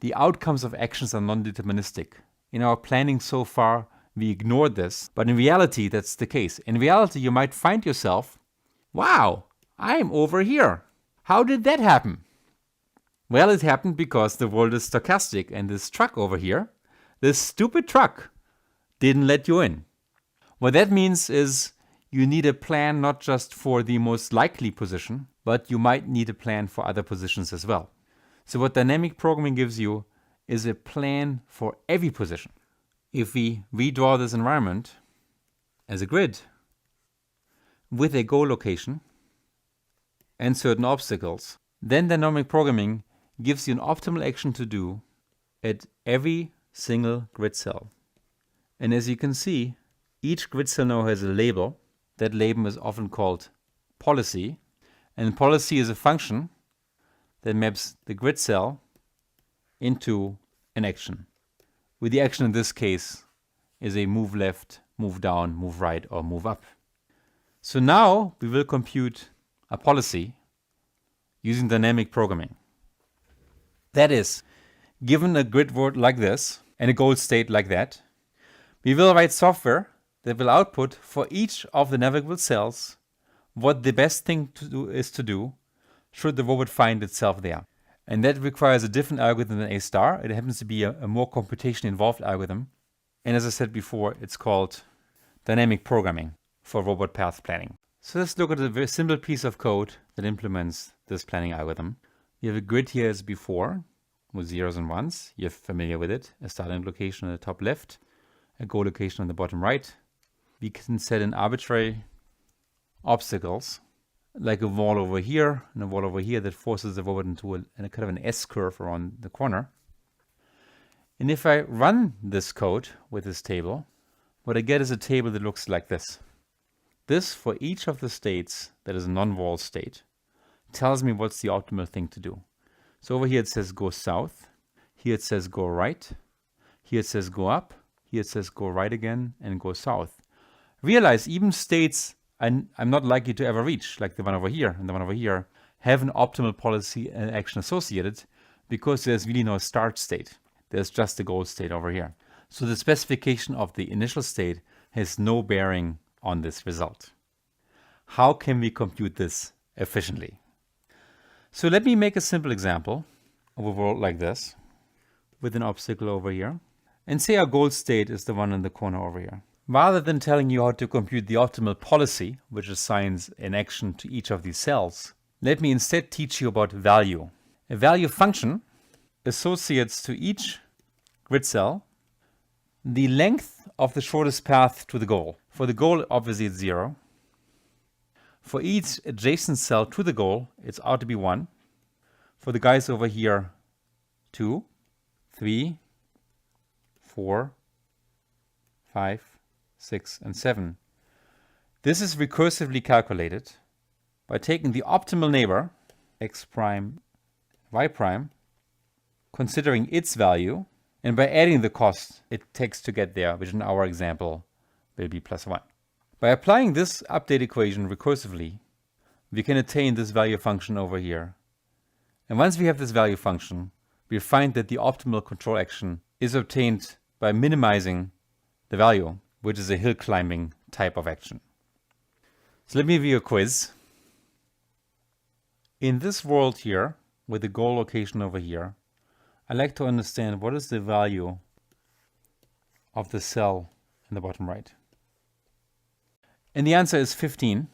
The outcomes of actions are non-deterministic. In our planning so far, we ignored this, but in reality, that's the case. In reality, you might find yourself, wow, I'm over here. How did that happen? Well, it happened because the world is stochastic, and this truck over here, this stupid truck, didn't let you in. What that means is you need a plan not just for the most likely position, but you might need a plan for other positions as well. So what dynamic programming gives you is a plan for every position. If we redraw this environment as a grid with a goal location and certain obstacles, then dynamic programming gives you an optimal action to do at every single grid cell. And as you can see, each grid cell now has a label. That label is often called policy. And policy is a function that maps the grid cell into an action. With the action in this case is a move left, move down, move right, or move up. So now we will compute a policy using dynamic programming. That is, given a grid word like this and a goal state like that, we will write software that will output for each of the navigable cells what the best thing to do is to do should the robot find itself there. And that requires a different algorithm than A star. It happens to be a more computation involved algorithm. And as I said before, it's called dynamic programming for robot path planning. So let's look at a very simple piece of code that implements this planning algorithm. We have a grid here as before with zeros and ones. You're familiar with it. A starting location on the top left, a goal location on the bottom right. We can set in arbitrary obstacles like a wall over here and a wall over here that forces the robot into a kind of an S curve around the corner. And if I run this code with this table, what I get is a table that looks like this. This, for each of the states that is a non-wall state, tells me what's the optimal thing to do. So over here it says go south, here it says go right, here it says go up, here it says go right again and go south. Realize even states I'm not likely to ever reach, like the one over here and the one over here, have an optimal policy and action associated because there's really no start state. There's just a goal state over here. So the specification of the initial state has no bearing on this result. How can we compute this efficiently? So let me make a simple example of a world like this with an obstacle over here. And say our goal state is the one in the corner over here. Rather than telling you how to compute the optimal policy, which assigns an action to each of these cells, let me instead teach you about value. A value function associates to each grid cell the length of the shortest path to the goal. For the goal, obviously it's 0. For each adjacent cell to the goal, it's ought to be 1. For the guys over here, 2. 3, 4, 5, 6, and 7. This is recursively calculated by taking the optimal neighbor, x prime, y prime, considering its value, and by adding the cost it takes to get there, which in our example will be plus 1. By applying this update equation recursively, we can attain this value function over here. And once we have this value function, we find that the optimal control action is obtained by minimizing the value, which is a hill climbing type of action. So let me give you a quiz. In this world here, with the goal location over here, I like to understand what is the value of the cell in the bottom right. And the answer is 15,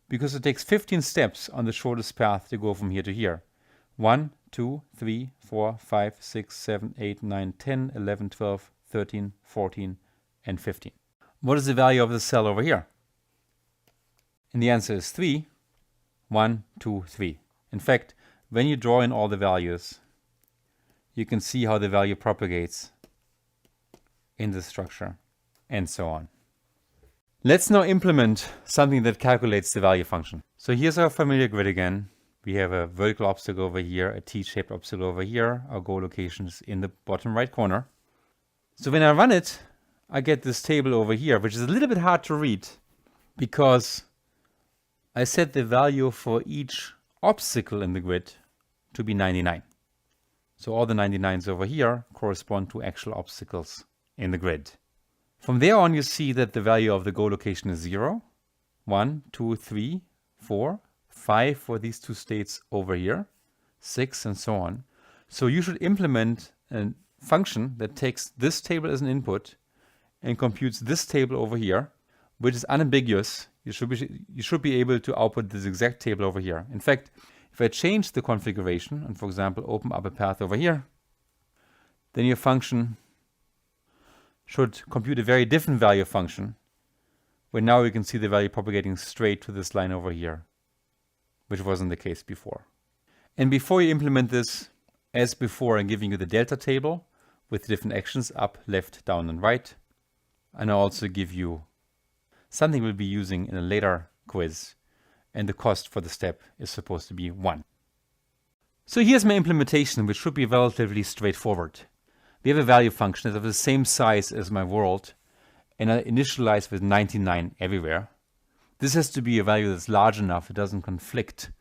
because it takes 15 steps on the shortest path to go from here to here. 1, 2, 3, 4, 5, 6, 7, 8, 9, 10, 11, 12, 13, 14, and 15. What is the value of the cell over here? And the answer is 3. 1, 2, 3. In fact, when you draw in all the values, you can see how the value propagates in the structure, and so on. Let's now implement something that calculates the value function. So here's our familiar grid again. We have a vertical obstacle over here, a T-shaped obstacle over here. Our goal location is in the bottom right corner. So when I run it, I get this table over here, which is a little bit hard to read because I set the value for each obstacle in the grid to be 99. So all the 99s over here correspond to actual obstacles in the grid. From there on, you see that the value of the goal location is 0, 1, 2, 3, 4, 5 for these two states over here, 6, and so on. So you should implement a function that takes this table as an input and computes this table over here, which is unambiguous. You should be able to output this exact table over here. In fact, if I change the configuration and, for example, open up a path over here, then your function should compute a very different value function, where now you can see the value propagating straight to this line over here, which wasn't the case before. And before you implement this, as before, I'm giving you the delta table with different actions, up, left, down, and right. And I also give you something we'll be using in a later quiz, and the cost for the step is supposed to be 1. So here's my implementation, which should be relatively straightforward. We have a value function that's of the same size as my world, and I initialize with 99 everywhere. This has to be a value that's large enough it doesn't conflict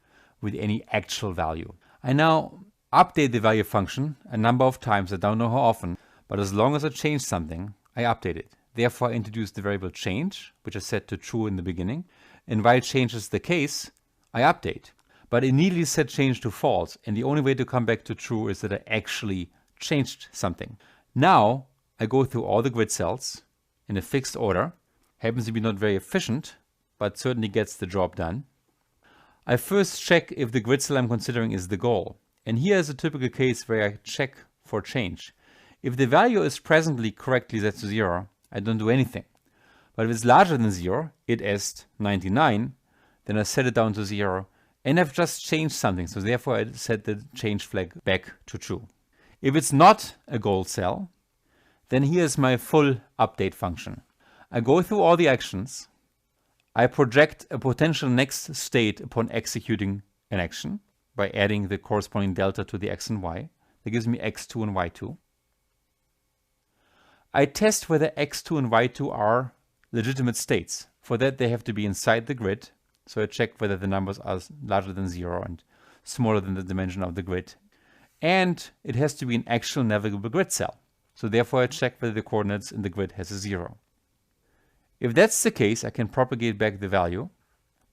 with any actual value. I now update the value function a number of times. I don't know how often, but as long as I change something, I update it. Therefore, I introduce the variable change, which I set to true in the beginning. And while change is the case, I update. But I immediately set change to false. And the only way to come back to true is that I actually changed something. Now, I go through all the grid cells in a fixed order. Happens to be not very efficient, but certainly gets the job done. I first check if the grid cell I'm considering is the goal. And here is a typical case where I check for change. If the value is presently correctly set to 0, I don't do anything. But if it's larger than 0, it is 99, then I set it down to 0, and I've just changed something. So therefore, I set the change flag back to true. If it's not a goal cell, then here's my full update function. I go through all the actions. I project a potential next state upon executing an action by adding the corresponding delta to the x and y. That gives me x2 and y2. I test whether x2 and y2 are legitimate states. For that, they have to be inside the grid. So I check whether the numbers are larger than 0 and smaller than the dimension of the grid. And it has to be an actual navigable grid cell. So therefore, I check whether the coordinates in the grid has a 0. If that's the case, I can propagate back the value.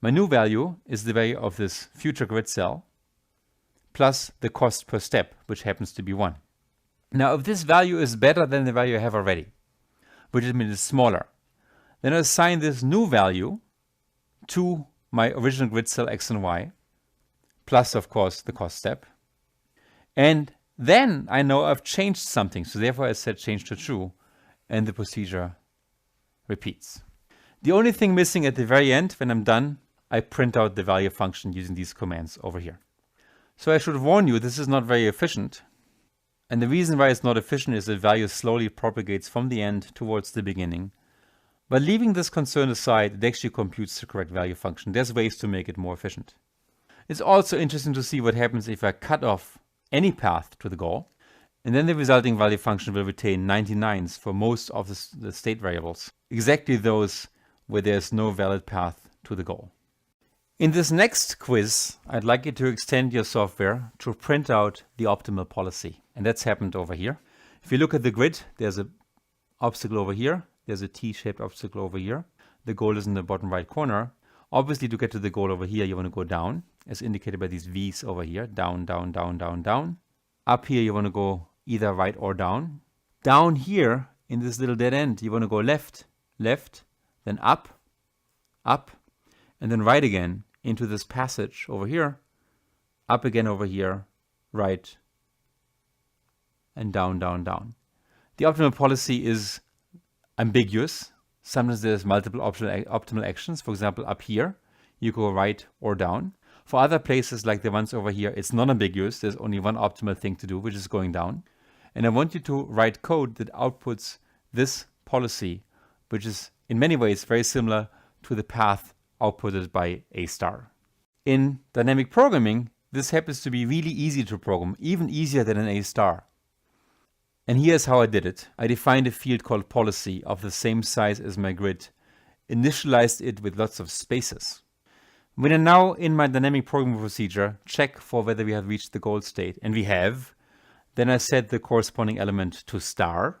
My new value is the value of this future grid cell plus the cost per step, which happens to be 1. Now, if this value is better than the value I have already, which means it's smaller, then I assign this new value to my original grid cell x and y, plus, of course, the cost step. And then I know I've changed something, so therefore I set change to true, and the procedure repeats. The only thing missing at the very end, when I'm done, I print out the value function using these commands over here. So I should warn you, this is not very efficient. And the reason why it's not efficient is that value slowly propagates from the end towards the beginning. But leaving this concern aside, it actually computes the correct value function. There's ways to make it more efficient. It's also interesting to see what happens if I cut off any path to the goal, and then the resulting value function will retain 99s for most of the state variables, exactly those where there's no valid path to the goal. In this next quiz, I'd like you to extend your software to print out the optimal policy. And that's happened over here. If you look at the grid, there's an obstacle over here. There's a T-shaped obstacle over here. The goal is in the bottom right corner. Obviously, to get to the goal over here, you want to go down, as indicated by these V's over here. Down, down, down, down, down. Up here, you want to go either right or down. Down here, in this little dead end, you want to go left, left, then up, up, and then right again into this passage over here, up again over here, right, and down, down, down. The optimal policy is ambiguous. Sometimes there's multiple optimal actions. For example, up here, you go right or down. For other places, like the ones over here, it's non-ambiguous. There's only one optimal thing to do, which is going down. And I want you to write code that outputs this policy, which is in many ways very similar to the path outputted by A star. In dynamic programming, this happens to be really easy to program, even easier than an A star. And here's how I did it. I defined a field called policy of the same size as my grid, initialized it with lots of spaces. When I now, in my dynamic programming procedure, check for whether we have reached the goal state, and we have, then I set the corresponding element to star.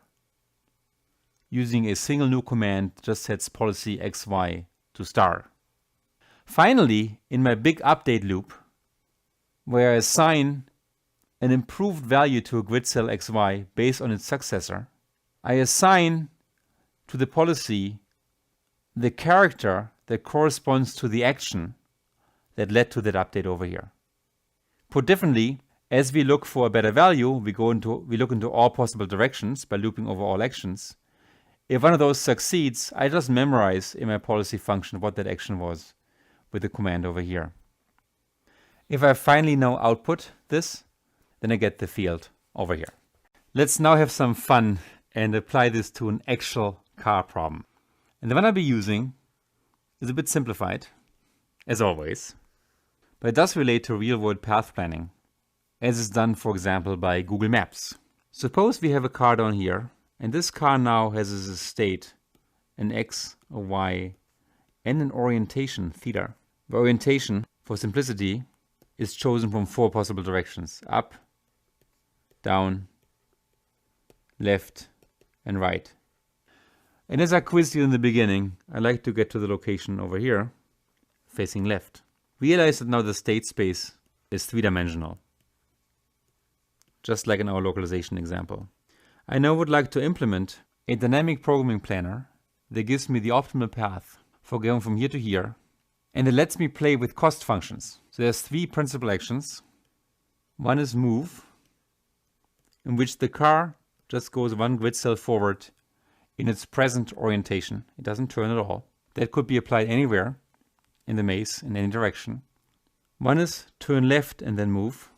Using a single new command, just sets policy xy to star. Finally, in my big update loop, where I assign an improved value to a grid cell xy based on its successor, I assign to the policy the character that corresponds to the action that led to that update over here. Put differently, as we look for a better value, we look into all possible directions by looping over all actions. If one of those succeeds, I just memorize in my policy function what that action was with the command over here. If I finally now output this, then I get the field over here. Let's now have some fun and apply this to an actual car problem. And the one I'll be using is a bit simplified, as always, but it does relate to real-world path planning, as is done, for example, by Google Maps. Suppose we have a car down here, and this car now has as a state an x, a y, and an orientation, theta. The orientation, for simplicity, is chosen from 4 possible directions: up, down, left, and right. And as I quizzed you in the beginning, I like to get to the location over here, facing left. Realize that now the state space is 3-dimensional, just like in our localization example. I now would like to implement a dynamic programming planner that gives me the optimal path for going from here to here, and it lets me play with cost functions. So there's 3 principal actions. One is move, in which the car just goes 1 grid cell forward in its present orientation. It doesn't turn at all. That could be applied anywhere in the maze, in any direction. One is turn left and then move.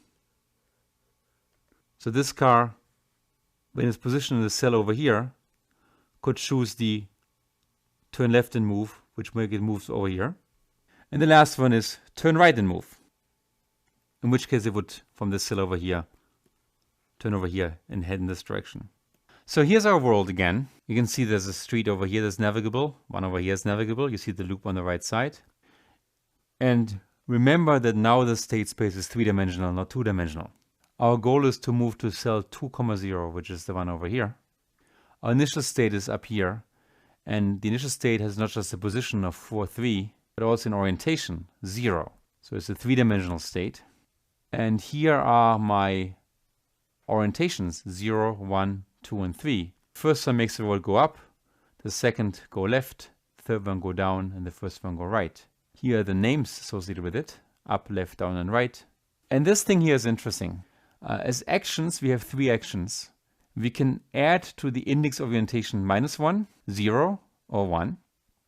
So this car, when it's positioned in the cell over here, could choose the turn left and move, which make it move over here. And the last one is turn right and move, in which case it would, from this cell over here, turn over here and head in this direction. So here's our world again. You can see there's a street over here that's navigable. One over here is navigable. You see the loop on the right side. And remember that now the state space is 3-dimensional, not 2-dimensional. Our goal is to move to cell 2, 0, which is the one over here. Our initial state is up here. And the initial state has not just a position of 4, 3, but also an orientation, 0. So it's a 3-dimensional state. And here are my orientations, 0, 1, 2, and 3. First one makes the world go up, the second go left, the third one go down, and the first one go right. Here are the names associated with it, up, left, down, and right. And this thing here is interesting. As actions, we have 3 actions. We can add to the index orientation -1, 0, or 1.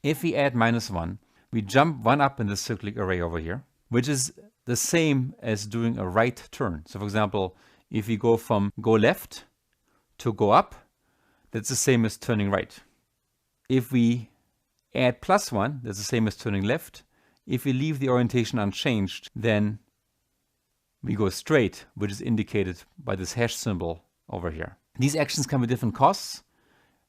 If we add -1, we jump 1 up in the cyclic array over here, which is the same as doing a right turn. So for example, If we go from go left to go up, that's the same as turning right. If we add +1, that's the same as turning left. If we leave the orientation unchanged, then we go straight, which is indicated by this hash symbol over here. These actions come with different costs.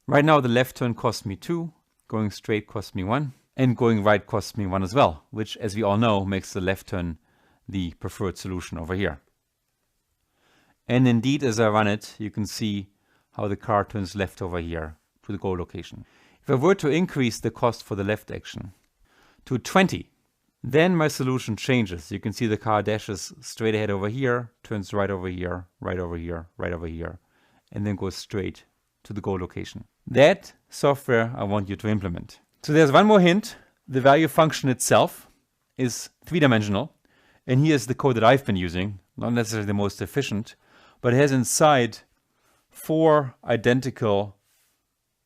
Right now the left turn costs me 2, going straight costs me 1, and going right costs me 1 as well, which, as we all know, makes the left turn the preferred solution over here. And indeed, as I run it, you can see how the car turns left over here to the goal location. If I were to increase the cost for the left action to 20, then my solution changes. You can see the car dashes straight ahead over here, turns right over here, right over here, right over here, and then goes straight to the goal location. That software I want you to implement. So there's one more hint. The value function itself is three-dimensional, and here's the code that I've been using, not necessarily the most efficient, but it has inside 4 identical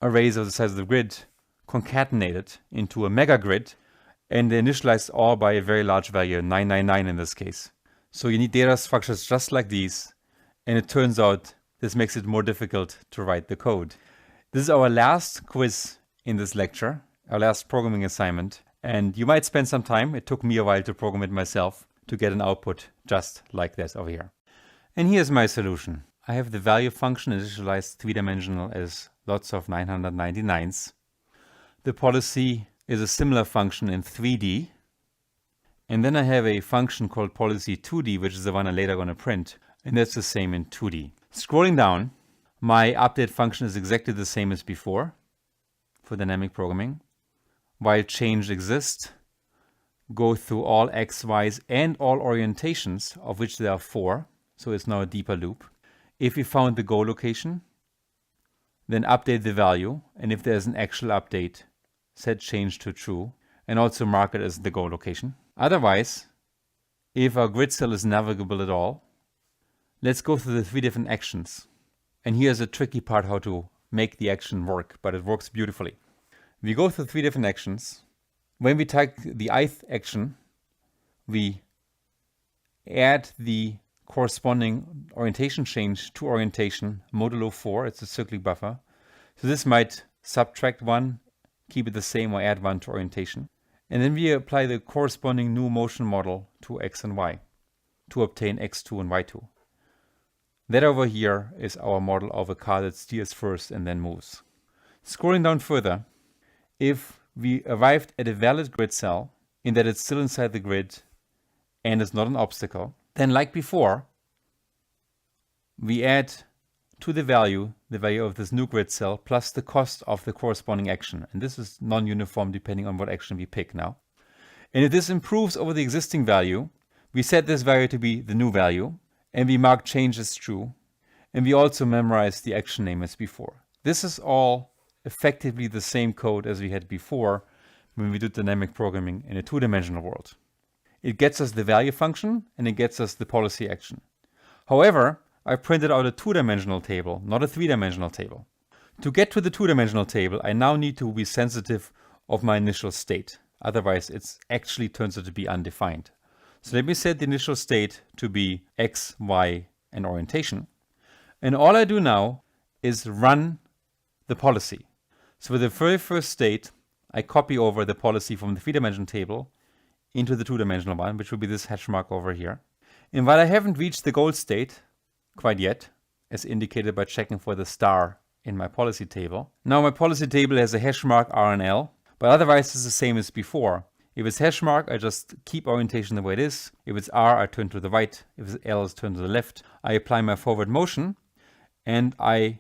arrays of the size of the grid concatenated into a mega grid, and they're initialized all by a very large value, 999 in this case. So you need data structures just like these, and it turns out this makes it more difficult to write the code. This is our last quiz in this lecture, our last programming assignment, and you might spend some time, it took me a while to program it myself, to get an output just like this over here. And here's my solution. I have the value function initialized three-dimensional as lots of 999s. The policy is a similar function in 3D. And then I have a function called policy 2D, which is the one I'm later going to print. And that's the same in 2D. Scrolling down, my update function is exactly the same as before for dynamic programming. While change exists, go through all x, y's, and all orientations, of which there are 4. So it's now a deeper loop. If we found the goal location, then update the value. And if there's an actual update, set change to true, and also mark it as the goal location. Otherwise, if our grid cell is navigable at all, let's go through the 3 different actions. And here's a tricky part how to make the action work, but it works beautifully. We go through 3 different actions. When we take the ith action, we add the corresponding orientation change to orientation modulo 4. It's a cyclic buffer. So this might subtract 1, keep it the same, or add 1 to orientation. And then we apply the corresponding new motion model to x and y to obtain x2 and y2. That over here is our model of a car that steers first and then moves. Scrolling down further, if we arrived at a valid grid cell in that it's still inside the grid and is not an obstacle, then like before, we add to the value of this new grid cell plus the cost of the corresponding action. And this is non-uniform depending on what action we pick now. And if this improves over the existing value, we set this value to be the new value, and we mark change as true, and we also memorize the action name as before. This is all effectively the same code as we had before when we did dynamic programming in a 2-dimensional world. It gets us the value function and it gets us the policy action. However, I printed out a 2-dimensional table, not a 3-dimensional table. To get to the 2-dimensional table, I now need to be sensitive of my initial state. Otherwise, it actually turns out to be undefined. So let me set the initial state to be x, y, and orientation. And all I do now is run the policy. So for the very first state, I copy over the policy from the 3-dimensional table into the 2-dimensional one, which will be this hash mark over here. And while I haven't reached the goal state quite yet, as indicated by checking for the star in my policy table, now my policy table has a hash mark R and L, but otherwise it's the same as before. If it's hash mark, I just keep orientation the way it is. If it's R, I turn to the right. If it's L, I turn to the left. I apply my forward motion, and I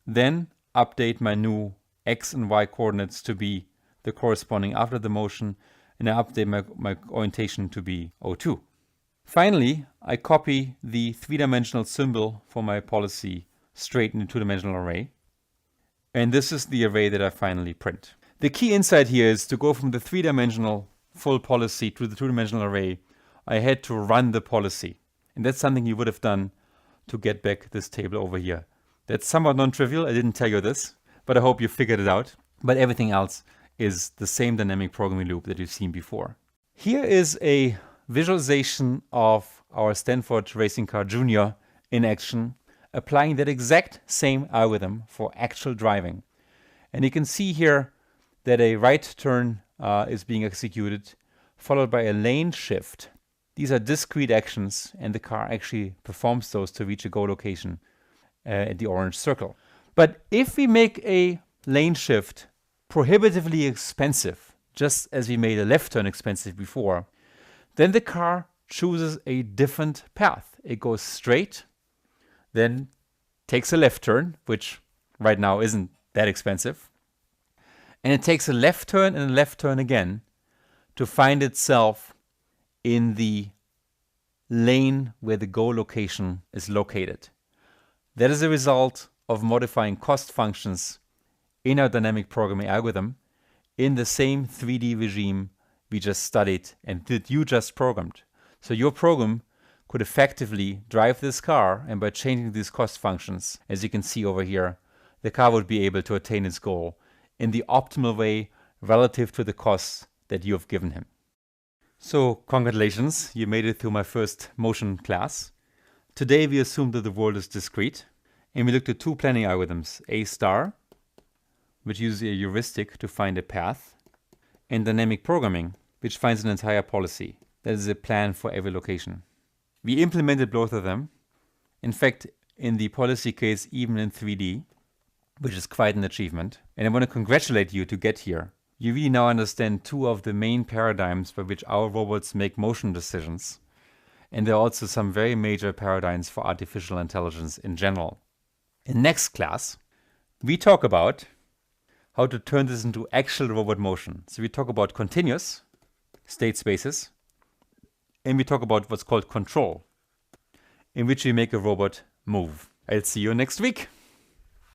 then update my new x and y coordinates to be the corresponding after the motion, and I update my orientation to be O2. Finally, I copy the 3-dimensional symbol for my policy straight in the 2-dimensional array. And this is the array that I finally print. The key insight here is to go from the 3-dimensional full policy to the 2-dimensional array. I had to run the policy. And that's something you would have done to get back this table over here. That's somewhat non-trivial. I didn't tell you this, but I hope you figured it out. But everything else is the same dynamic programming loop that you've seen before. Here is a visualization of our Stanford racing car Junior in action, applying that exact same algorithm for actual driving. And you can see here that a right turn is being executed, followed by a lane shift. These are discrete actions, and the car actually performs those to reach a goal location at the orange circle. But if we make a lane shift prohibitively expensive, just as we made a left turn expensive before, then the car chooses a different path. It goes straight, then takes a left turn, which right now isn't that expensive, and it takes a left turn and a left turn again to find itself in the lane where the goal location is located. That is a result of modifying cost functions in our dynamic programming algorithm in the same 3D regime we just studied and that you just programmed. So your program could effectively drive this car, and by changing these cost functions, as you can see over here, the car would be able to attain its goal in the optimal way relative to the costs that you have given him. So congratulations, you made it through my first motion class. Today we assumed that the world is discrete, and we looked at two planning algorithms, A star, which uses a heuristic to find a path, and dynamic programming, which finds an entire policy, that is a plan for every location. We implemented both of them, in fact in the policy case even in 3D, which is quite an achievement. And I want to congratulate you to get here. You really now understand two of the main paradigms by which our robots make motion decisions. And there are also some very major paradigms for artificial intelligence in general. In next class, we talk about how to turn this into actual robot motion. So we talk about continuous state spaces, and we talk about what's called control, in which we make a robot move. I'll see you next week.